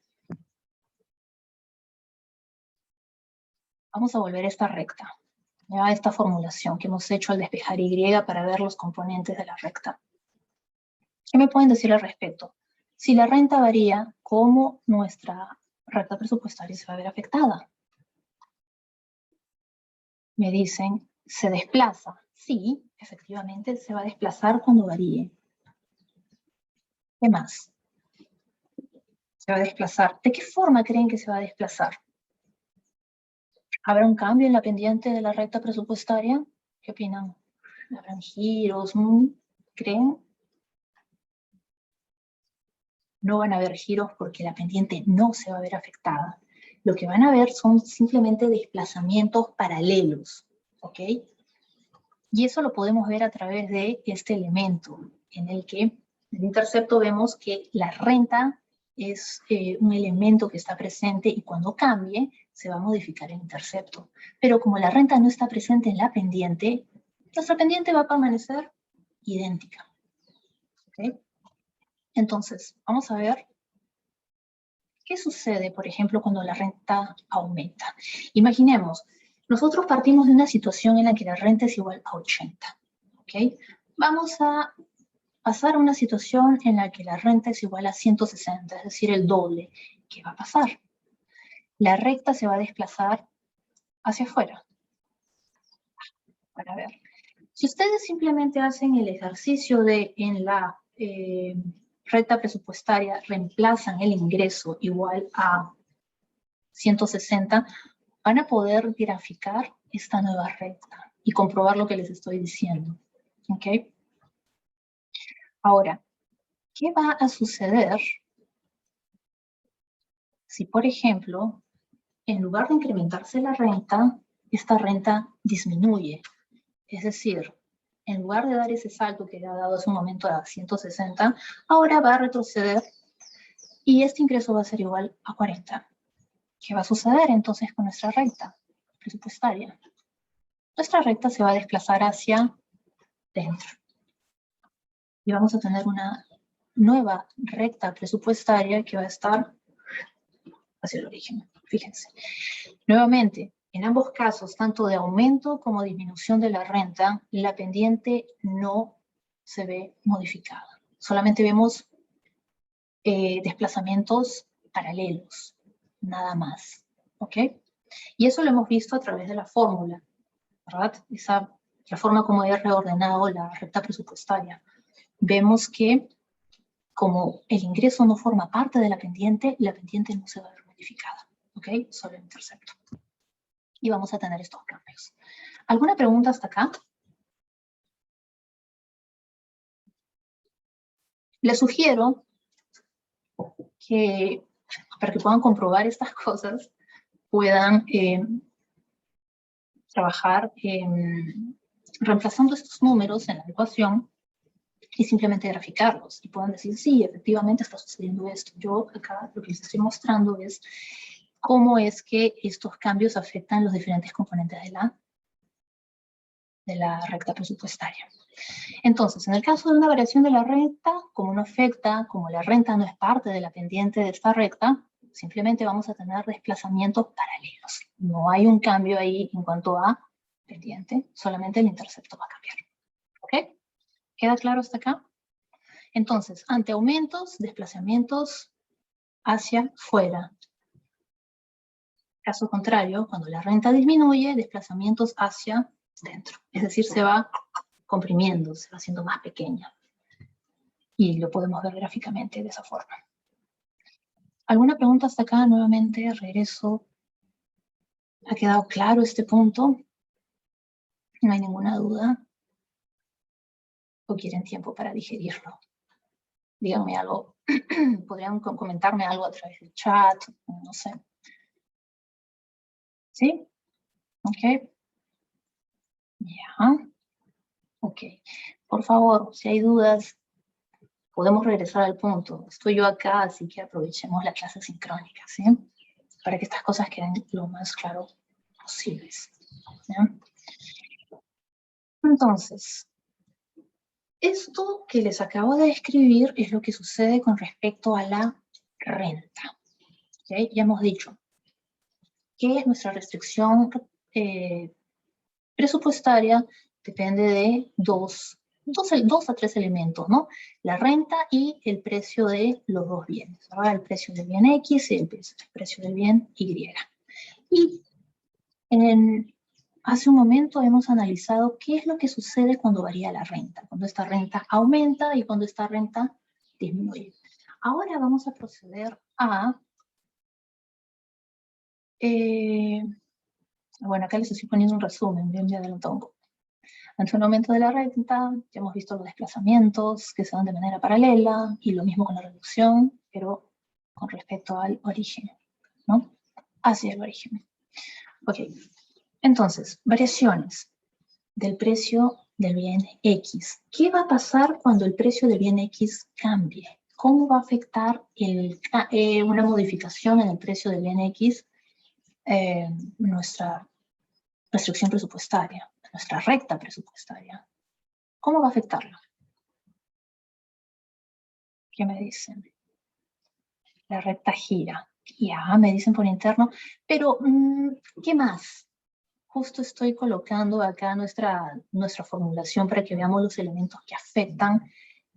Vamos a volver a esta recta, a esta formulación que hemos hecho al despejar Y para ver los componentes de la recta. ¿Qué me pueden decir al respecto? Si la renta varía, ¿cómo nuestra recta presupuestaria se va a ver afectada? Me dicen, ¿se desplaza? Sí, efectivamente se va a desplazar cuando varíe. ¿Qué más? Se va a desplazar. ¿De qué forma creen que se va a desplazar? ¿Habrá un cambio en la pendiente de la recta presupuestaria? ¿Qué opinan? ¿Habrán giros? ¿Creen? No van a haber giros porque la pendiente no se va a ver afectada. Lo que van a ver son simplemente desplazamientos paralelos, ¿ok? Y eso lo podemos ver a través de este elemento, en el que en el intercepto vemos que la renta es un elemento que está presente y cuando cambie se va a modificar el intercepto. Pero como la renta no está presente en la pendiente, nuestra pendiente va a permanecer idéntica. ¿Okay? Entonces, vamos a ver qué sucede, por ejemplo, cuando la renta aumenta. Imaginemos, nosotros partimos de una situación en la que la renta es igual a 80. ¿Okay? Vamos a pasar a una situación en la que la renta es igual a 160, es decir, el doble. ¿Qué va a pasar? La recta se va a desplazar hacia afuera. Para ver. Si ustedes simplemente hacen el ejercicio de en la recta presupuestaria reemplazan el ingreso igual a 160, van a poder graficar esta nueva recta y comprobar lo que les estoy diciendo. ¿Ok? Ahora, ¿qué va a suceder si, por ejemplo, en lugar de incrementarse la renta, esta renta disminuye? Es decir, en lugar de dar ese salto que ha dado hace un momento a 160, ahora va a retroceder y este ingreso va a ser igual a 40. ¿Qué va a suceder entonces con nuestra recta presupuestaria? Nuestra recta se va a desplazar hacia dentro. Y vamos a tener una nueva recta presupuestaria que va a estar hacia el origen. Fíjense. Nuevamente, en ambos casos, tanto de aumento como disminución de la renta, la pendiente no se ve modificada. Solamente vemos desplazamientos paralelos, nada más. ¿Ok? Y eso lo hemos visto a través de la fórmula, ¿verdad? La forma como he reordenado la recta presupuestaria. Vemos que como el ingreso no forma parte de la pendiente no se va a ver modificada. ¿Ok? Solo el intercepto. Y vamos a tener estos cambios. ¿Alguna pregunta hasta acá? Les sugiero que, para que puedan comprobar estas cosas, puedan trabajar reemplazando estos números en la ecuación y simplemente graficarlos. Y puedan decir, sí, efectivamente está sucediendo esto. Yo acá lo que les estoy mostrando es cómo es que estos cambios afectan los diferentes componentes de la recta presupuestaria. Entonces, en el caso de una variación de la renta, como no afecta, como la renta no es parte de la pendiente de esta recta, simplemente vamos a tener desplazamientos paralelos. No hay un cambio ahí en cuanto a pendiente, solamente el intercepto va a cambiar. ¿Ok? ¿Queda claro hasta acá? Entonces, ante aumentos, desplazamientos hacia fuera. Caso contrario, cuando la renta disminuye, desplazamientos hacia dentro. Es decir, se va comprimiendo, se va haciendo más pequeña. Y lo podemos ver gráficamente de esa forma. ¿Alguna pregunta hasta acá? Nuevamente regreso. ¿Ha quedado claro este punto? ¿No hay ninguna duda? ¿O quieren tiempo para digerirlo? Díganme algo. Podrían comentarme algo a través del chat, no sé. ¿Sí? ¿Ok? Ya. Ok. Por favor, si hay dudas, podemos regresar al punto. Estoy yo acá, así que aprovechemos la clase sincrónica, ¿sí? Para que estas cosas queden lo más claro posibles. ¿Ya? Entonces, esto que les acabo de describir es lo que sucede con respecto a la renta. ¿Okay? Ya hemos dicho que nuestra restricción presupuestaria depende de dos a tres elementos, ¿no? La renta y el precio de los dos bienes, ¿verdad? El precio del bien X y el precio del bien Y. Y hace un momento hemos analizado qué es lo que sucede cuando varía la renta, cuando esta renta aumenta y cuando esta renta disminuye. Ahora vamos a proceder a... bueno, acá les estoy poniendo un resumen, bien me adelantado un poco. Ante un aumento de la renta, ya hemos visto los desplazamientos que se dan de manera paralela, y lo mismo con la reducción, pero con respecto al origen, ¿no? Hacia el origen. Ok, entonces, variaciones del precio del bien X. ¿Qué va a pasar cuando el precio del bien X cambie? ¿Cómo va a afectar una modificación en el precio del bien X nuestra restricción presupuestaria, nuestra recta presupuestaria? ¿Cómo va a afectarla? ¿Qué me dicen? La recta gira. Ya, me dicen por interno, pero ¿qué más? Justo estoy colocando acá nuestra formulación para que veamos los elementos que afectan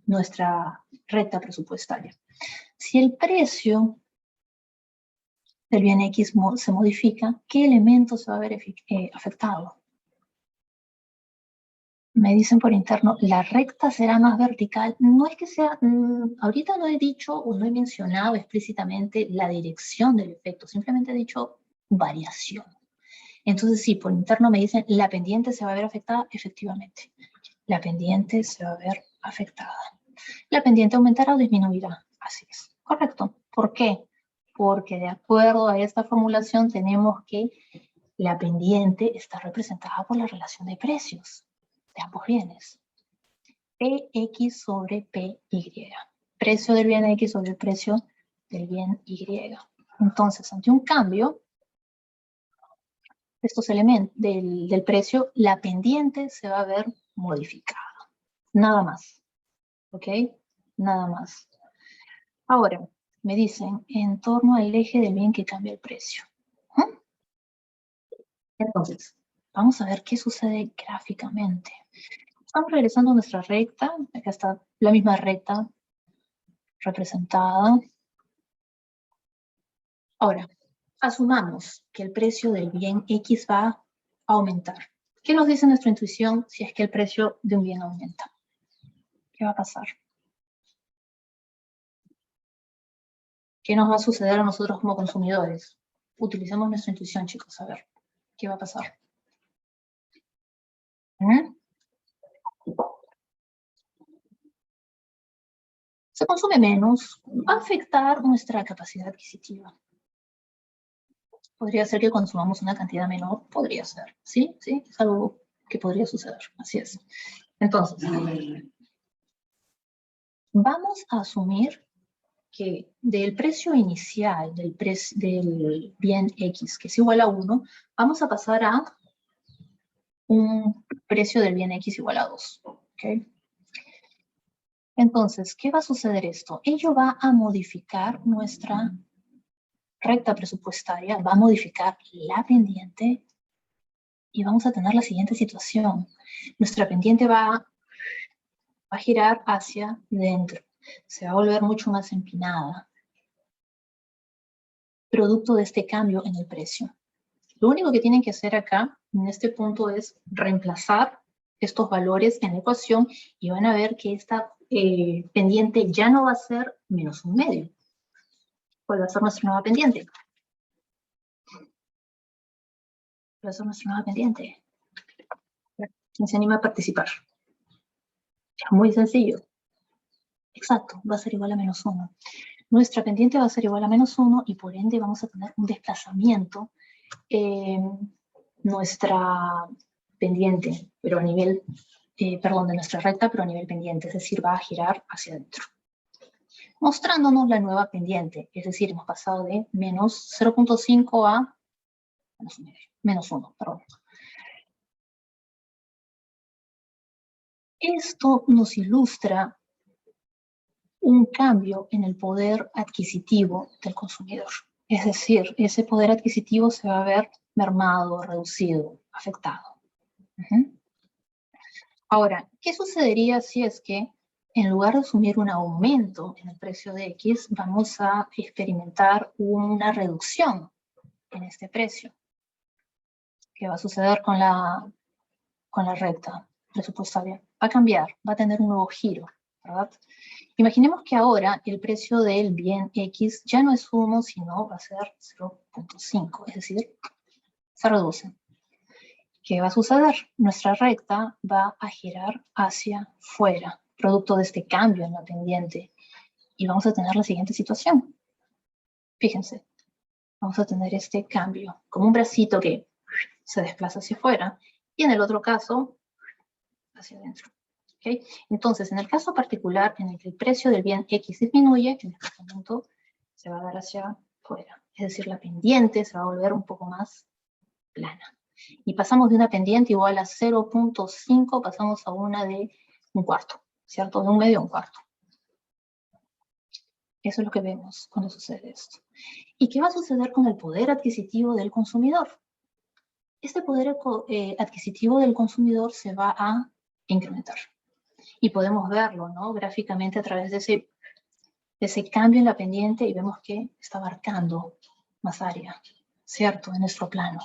nuestra recta presupuestaria. Si el precio del bien X se modifica, ¿qué elemento se va a ver afectado? Me dicen por interno, la recta será más vertical. No es que sea, ahorita no he dicho o no he mencionado explícitamente la dirección del efecto, simplemente he dicho variación. Entonces sí, por interno me dicen, la pendiente se va a ver afectada, efectivamente. La pendiente se va a ver afectada. La pendiente aumentará o disminuirá, así es, correcto. ¿Por qué? Porque de acuerdo a esta formulación tenemos que la pendiente está representada por la relación de precios de ambos bienes. PX sobre PY. Precio del bien X sobre el precio del bien Y. Entonces, ante un cambio de estos elementos del precio, la pendiente se va a ver modificada. Nada más. ¿Ok? Nada más. Ahora, me dicen, en torno al eje del bien que cambia el precio. Entonces, vamos a ver qué sucede gráficamente. Estamos regresando a nuestra recta. Acá está la misma recta representada. Ahora, asumamos que el precio del bien X va a aumentar. ¿Qué nos dice nuestra intuición si es que el precio de un bien aumenta? ¿Qué va a pasar? ¿Qué nos va a suceder a nosotros como consumidores? Utilicemos nuestra intuición, chicos, a ver. ¿Qué va a pasar? Se consume menos, va a afectar nuestra capacidad adquisitiva. Podría ser que consumamos una cantidad menor, podría ser, ¿sí? Sí, es algo que podría suceder, así es. Entonces, vamos a asumir que del precio inicial del bien X, que es igual a 1, vamos a pasar a un precio del bien X igual a 2, ¿ok? Entonces, ¿qué va a suceder esto? Ello va a modificar nuestra recta presupuestaria, va a modificar la pendiente y vamos a tener la siguiente situación. Nuestra pendiente va a girar hacia dentro, se va a volver mucho más empinada, producto de este cambio en el precio. Lo único que tienen que hacer acá, en este punto, es reemplazar estos valores en la ecuación y van a ver que esta pendiente ya no va a ser menos un medio. ¿Cuál va a ser nuestra nueva pendiente? Va a ser nuestra nueva pendiente. ¿Quién se anima a participar? Es muy sencillo. Exacto, va a ser igual a menos 1. Nuestra pendiente va a ser igual a menos 1 y por ende vamos a tener un desplazamiento en nuestra pendiente, pero a nivel, perdón, de nuestra recta, pero a nivel pendiente, es decir, va a girar hacia adentro. Mostrándonos la nueva pendiente, es decir, hemos pasado de menos 0.5 a menos 1, perdón. Esto nos ilustra un cambio en el poder adquisitivo del consumidor. Es decir, ese poder adquisitivo se va a ver mermado, reducido, afectado. Ahora, ¿qué sucedería si es que en lugar de asumir un aumento en el precio de X, vamos a experimentar una reducción en este precio? ¿Qué va a suceder con la recta presupuestaria? Va a cambiar, va a tener un nuevo giro, ¿verdad? Imaginemos que ahora el precio del bien X ya no es 1, sino va a ser 0.5, es decir, se reduce. ¿Qué va a suceder? Nuestra recta va a girar hacia fuera, producto de este cambio en la pendiente. Y vamos a tener la siguiente situación. Fíjense, vamos a tener este cambio, como un bracito que se desplaza hacia afuera, y en el otro caso, hacia adentro. ¿Okay? Entonces, en el caso particular en el que el precio del bien X disminuye, en este momento se va a dar hacia afuera. Es decir, la pendiente se va a volver un poco más plana. Y pasamos de una pendiente igual a 0.5, pasamos a una de 1/4, ¿cierto? De 1/2 a 1/4. Eso es lo que vemos cuando sucede esto. ¿Y qué va a suceder con el poder adquisitivo del consumidor? Este poder adquisitivo del consumidor se va a incrementar. Y podemos verlo, ¿no? Gráficamente a través de ese cambio en la pendiente, y vemos que está abarcando más área, ¿cierto? En nuestro plano.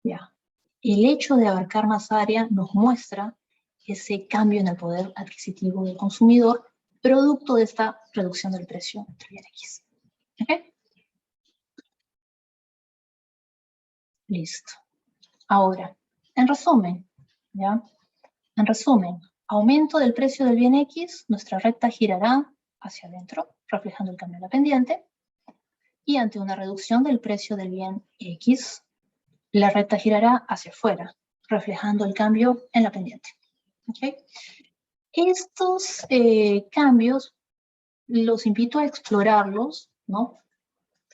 Ya. El hecho de abarcar más área nos muestra ese cambio en el poder adquisitivo del consumidor, producto de esta reducción del precio del bien X. ¿Okay? Listo. Ahora, en resumen, ¿ya? En resumen, aumento del precio del bien X, nuestra recta girará hacia adentro, reflejando el cambio en la pendiente, y ante una reducción del precio del bien X, la recta girará hacia afuera, reflejando el cambio en la pendiente. ¿Okay? Estos cambios los invito a explorarlos, ¿no?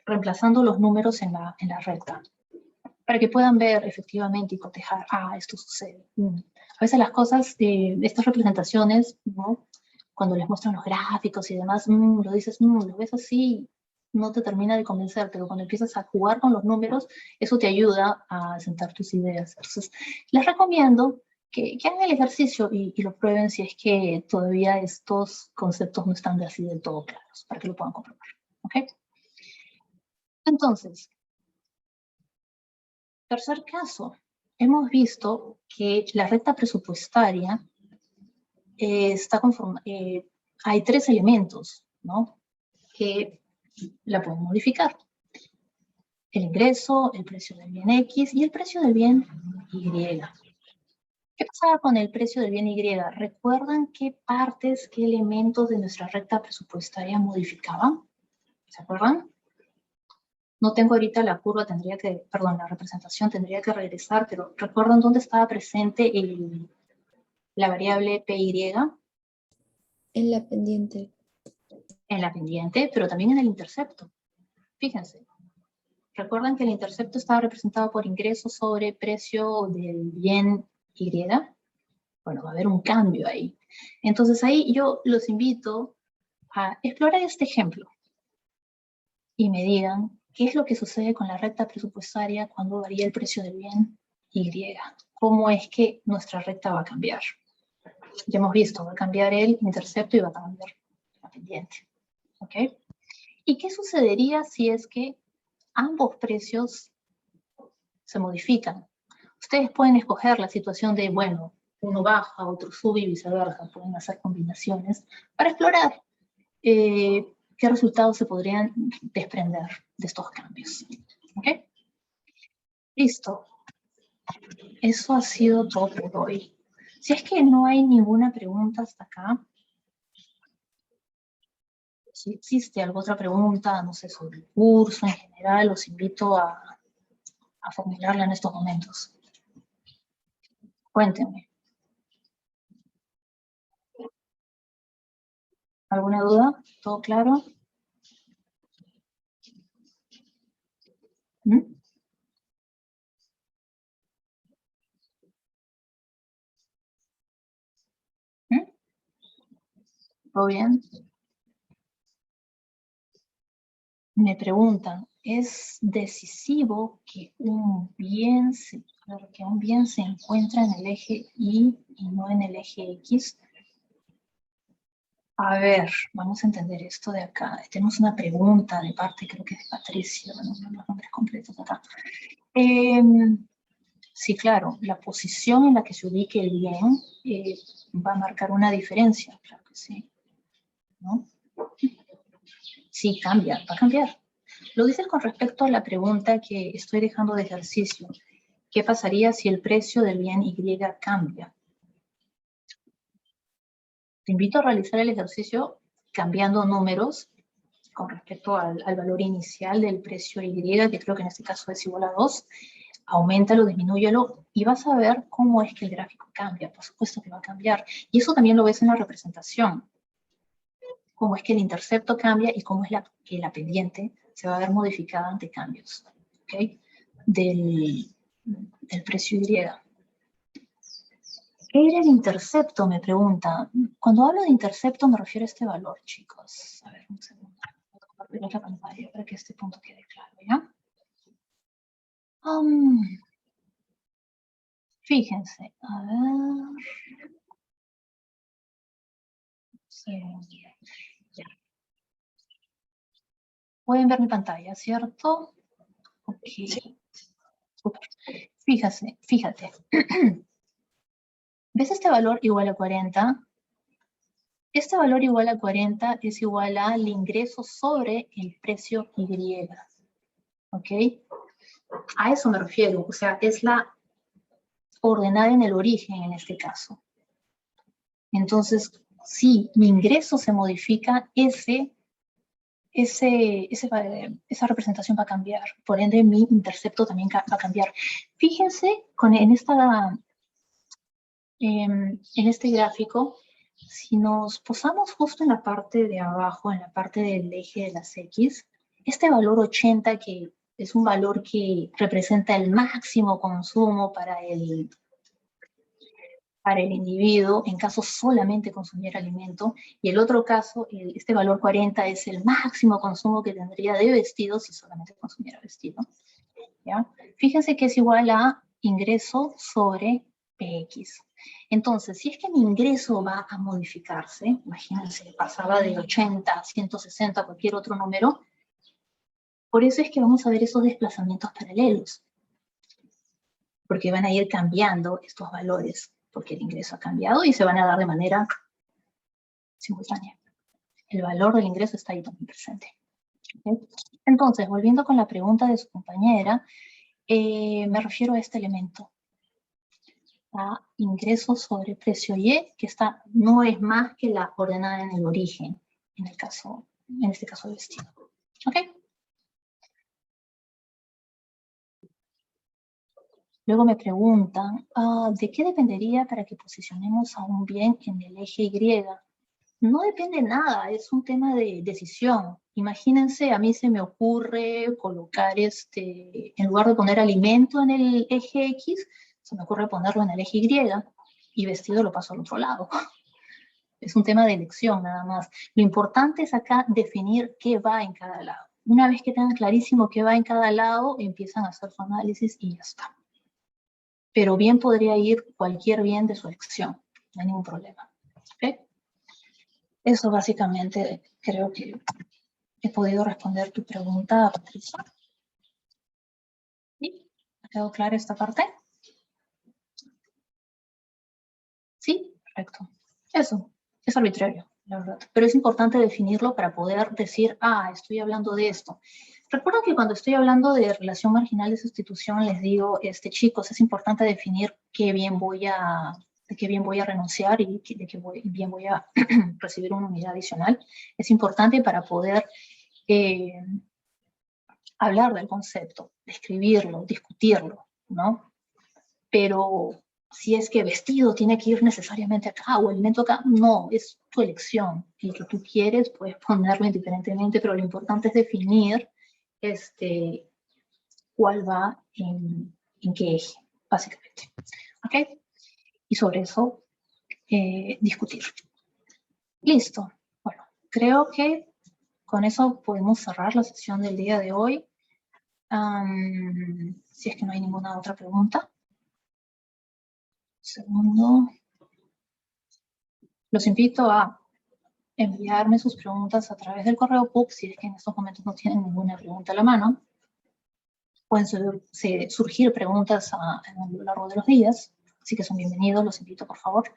Reemplazando los números en la recta, para que puedan ver efectivamente y cotejar, esto sucede. A veces las cosas, estas representaciones, ¿no? Cuando les muestran los gráficos y demás, lo dices, lo ves así, no te termina de convencer, pero cuando empiezas a jugar con los números, eso te ayuda a sentar tus ideas. Entonces, les recomiendo que hagan el ejercicio y lo prueben si es que todavía estos conceptos no están así del todo claros, para que lo puedan comprobar. ¿Ok? Entonces, tercer caso, hemos visto que la recta presupuestaria está conformada, hay 3 elementos, ¿no? Que la pueden modificar. El ingreso, el precio del bien X y el precio del bien Y. ¿Qué pasaba con el precio del bien Y? ¿Recuerdan qué partes, qué elementos de nuestra recta presupuestaria modificaban? ¿Se acuerdan? No tengo ahorita la curva, la representación, tendría que regresar, pero ¿recuerdan dónde estaba presente la variable PY? En la pendiente. En la pendiente, pero también en el intercepto. Fíjense. ¿Recuerdan que el intercepto estaba representado por ingreso sobre precio del bien Y? Bueno, va a haber un cambio ahí. Entonces ahí yo los invito a explorar este ejemplo y me digan qué es lo que sucede con la recta presupuestaria cuando varía el precio del bien Y. ¿Cómo es que nuestra recta va a cambiar? Ya hemos visto, va a cambiar el intercepto y va a cambiar la pendiente. ¿Ok? ¿Y qué sucedería si es que ambos precios se modifican? Ustedes pueden escoger la situación de, bueno, uno baja, otro sube y viceversa. Pueden hacer combinaciones para explorar qué resultados se podrían desprender de estos cambios. ¿Ok? Listo. Eso ha sido todo por hoy. Si es que no hay ninguna pregunta hasta acá, si existe alguna otra pregunta, no sé, sobre el curso en general, los invito a formularla en estos momentos. Cuéntenme. ¿Alguna duda? ¿Todo claro? ¿Mm? ¿Todo bien? Me preguntan, ¿es decisivo que un bien se encuentra en el eje Y y no en el eje X? A ver, vamos a entender esto de acá. Tenemos una pregunta de parte, creo que es de Patricia, no los nombres completos acá. Sí, claro, la posición en la que se ubique el bien va a marcar una diferencia, claro que sí, ¿no? Sí, cambia, va a cambiar. Lo dices con respecto a la pregunta que estoy dejando de ejercicio. ¿Qué pasaría si el precio del bien Y cambia? Te invito a realizar el ejercicio cambiando números con respecto al valor inicial del precio Y, que creo que en este caso es igual a 2. Auméntalo, disminúyelo y vas a ver cómo es que el gráfico cambia. Por supuesto que va a cambiar. Y eso también lo ves en la representación. Cómo es que el intercepto cambia y cómo es que la pendiente se va a ver modificada ante cambios, ¿okay? del precio Y. ¿Qué era el intercepto? Me pregunta. Cuando hablo de intercepto me refiero a este valor, chicos. A ver, un segundo. Voy a compartir la pantalla para que este punto quede claro, ¿ya? Fíjense, a ver. Sí, ya. Pueden ver mi pantalla, ¿cierto? Ok. Sí. Super. Fíjate. ¿Ves este valor igual a 40? Este valor igual a 40 es igual al ingreso sobre el precio Y. ¿Ok? A eso me refiero. O sea, es la ordenada en el origen en este caso. Entonces, si mi ingreso se modifica, esa representación va a cambiar. Por ende, mi intercepto también va a cambiar. Fíjense en este gráfico, si nos posamos justo en la parte de abajo, en la parte del eje de las X, este valor 80, que es un valor que representa el máximo consumo para el individuo en caso solamente consumiera alimento, y el otro caso, este valor 40 es el máximo consumo que tendría de vestido si solamente consumiera vestido. ¿Ya? Fíjense que es igual a ingreso sobre PX. Entonces, si es que mi ingreso va a modificarse, imagínense, pasaba de 80 a 160, cualquier otro número, por eso es que vamos a ver esos desplazamientos paralelos, porque van a ir cambiando estos valores, porque el ingreso ha cambiado y se van a dar de manera simultánea. El valor del ingreso está ahí también presente. ¿Okay? Entonces, volviendo con la pregunta de su compañera, me refiero a este elemento, a ingreso sobre precio Y, que no es más que la ordenada en el origen, en este caso de vestido. ¿Ok? Luego me preguntan, ¿de qué dependería para que posicionemos a un bien en el eje Y? No depende de nada, es un tema de decisión. Imagínense, a mí se me ocurre colocar en lugar de poner alimento en el eje X, se me ocurre ponerlo en el eje Y y vestido lo paso al otro lado. Es un tema de elección nada más. Lo importante es acá definir qué va en cada lado. Una vez que tengan clarísimo qué va en cada lado, empiezan a hacer su análisis y ya está. Pero bien podría ir cualquier bien de su elección, no hay ningún problema. ¿Okay? Eso básicamente creo que he podido responder tu pregunta, Patricia. ¿Sí? ¿Ha quedado clara esta parte? Sí, perfecto. Eso, es arbitrario, la verdad. Pero es importante definirlo para poder decir, estoy hablando de esto. Recuerden que cuando estoy hablando de relación marginal de sustitución, les digo, chicos, es importante definir de qué bien voy a renunciar y de qué bien voy a recibir una unidad adicional. Es importante para poder hablar del concepto, describirlo, discutirlo, ¿no? Pero si es que vestido tiene que ir necesariamente acá o alimento acá, no, es tu elección. El que tú quieres puedes ponerlo indiferentemente, pero lo importante es definir cuál va en qué eje, básicamente. ¿Ok? Y sobre eso discutir. Listo. creo que con eso podemos cerrar la sesión del día de hoy. Si es que no hay ninguna otra pregunta. Segundo. Los invito a enviarme sus preguntas a través del correo PUC si es que en estos momentos no tienen ninguna pregunta a la mano. Pueden surgir preguntas a lo largo de los días, así que son bienvenidos, los invito por favor.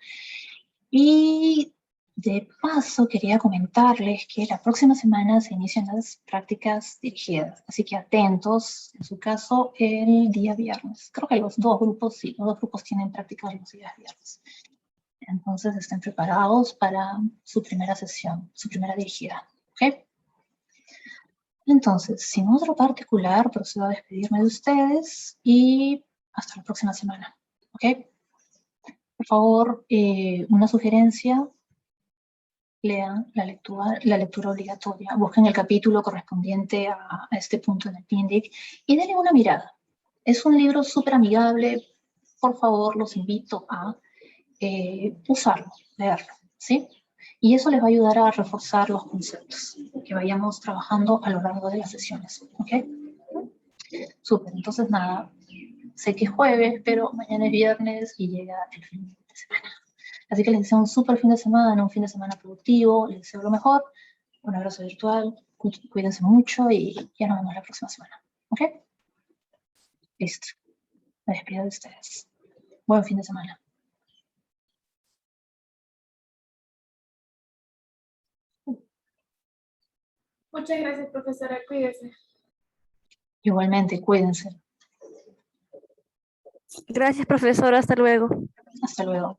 Y de paso quería comentarles que la próxima semana se inician las prácticas dirigidas, así que atentos, en su caso, el día viernes. Creo que los dos grupos, sí, los dos grupos tienen prácticas los días viernes. Entonces estén preparados para su primera sesión, su primera dirigida, ¿ok? Entonces, sin otro particular, procedo a despedirme de ustedes y hasta la próxima semana, ¿ok? Por favor, una sugerencia, lean la lectura obligatoria, busquen el capítulo correspondiente a este punto en el PINDIC y denle una mirada. Es un libro súper amigable, por favor, los invito a usarlo, leerlo, ¿sí? Y eso les va a ayudar a reforzar los conceptos que vayamos trabajando a lo largo de las sesiones, ¿ok? Súper, entonces nada, sé que es jueves, pero mañana es viernes y llega el fin de semana. Así que les deseo un súper fin de semana, un fin de semana productivo, les deseo lo mejor, un abrazo virtual, cuídense mucho y ya nos vemos la próxima semana, ¿ok? Listo, me despido de ustedes. Buen fin de semana. Muchas gracias, profesora. Cuídese. Igualmente, cuídense. Gracias, profesora. Hasta luego. Hasta luego.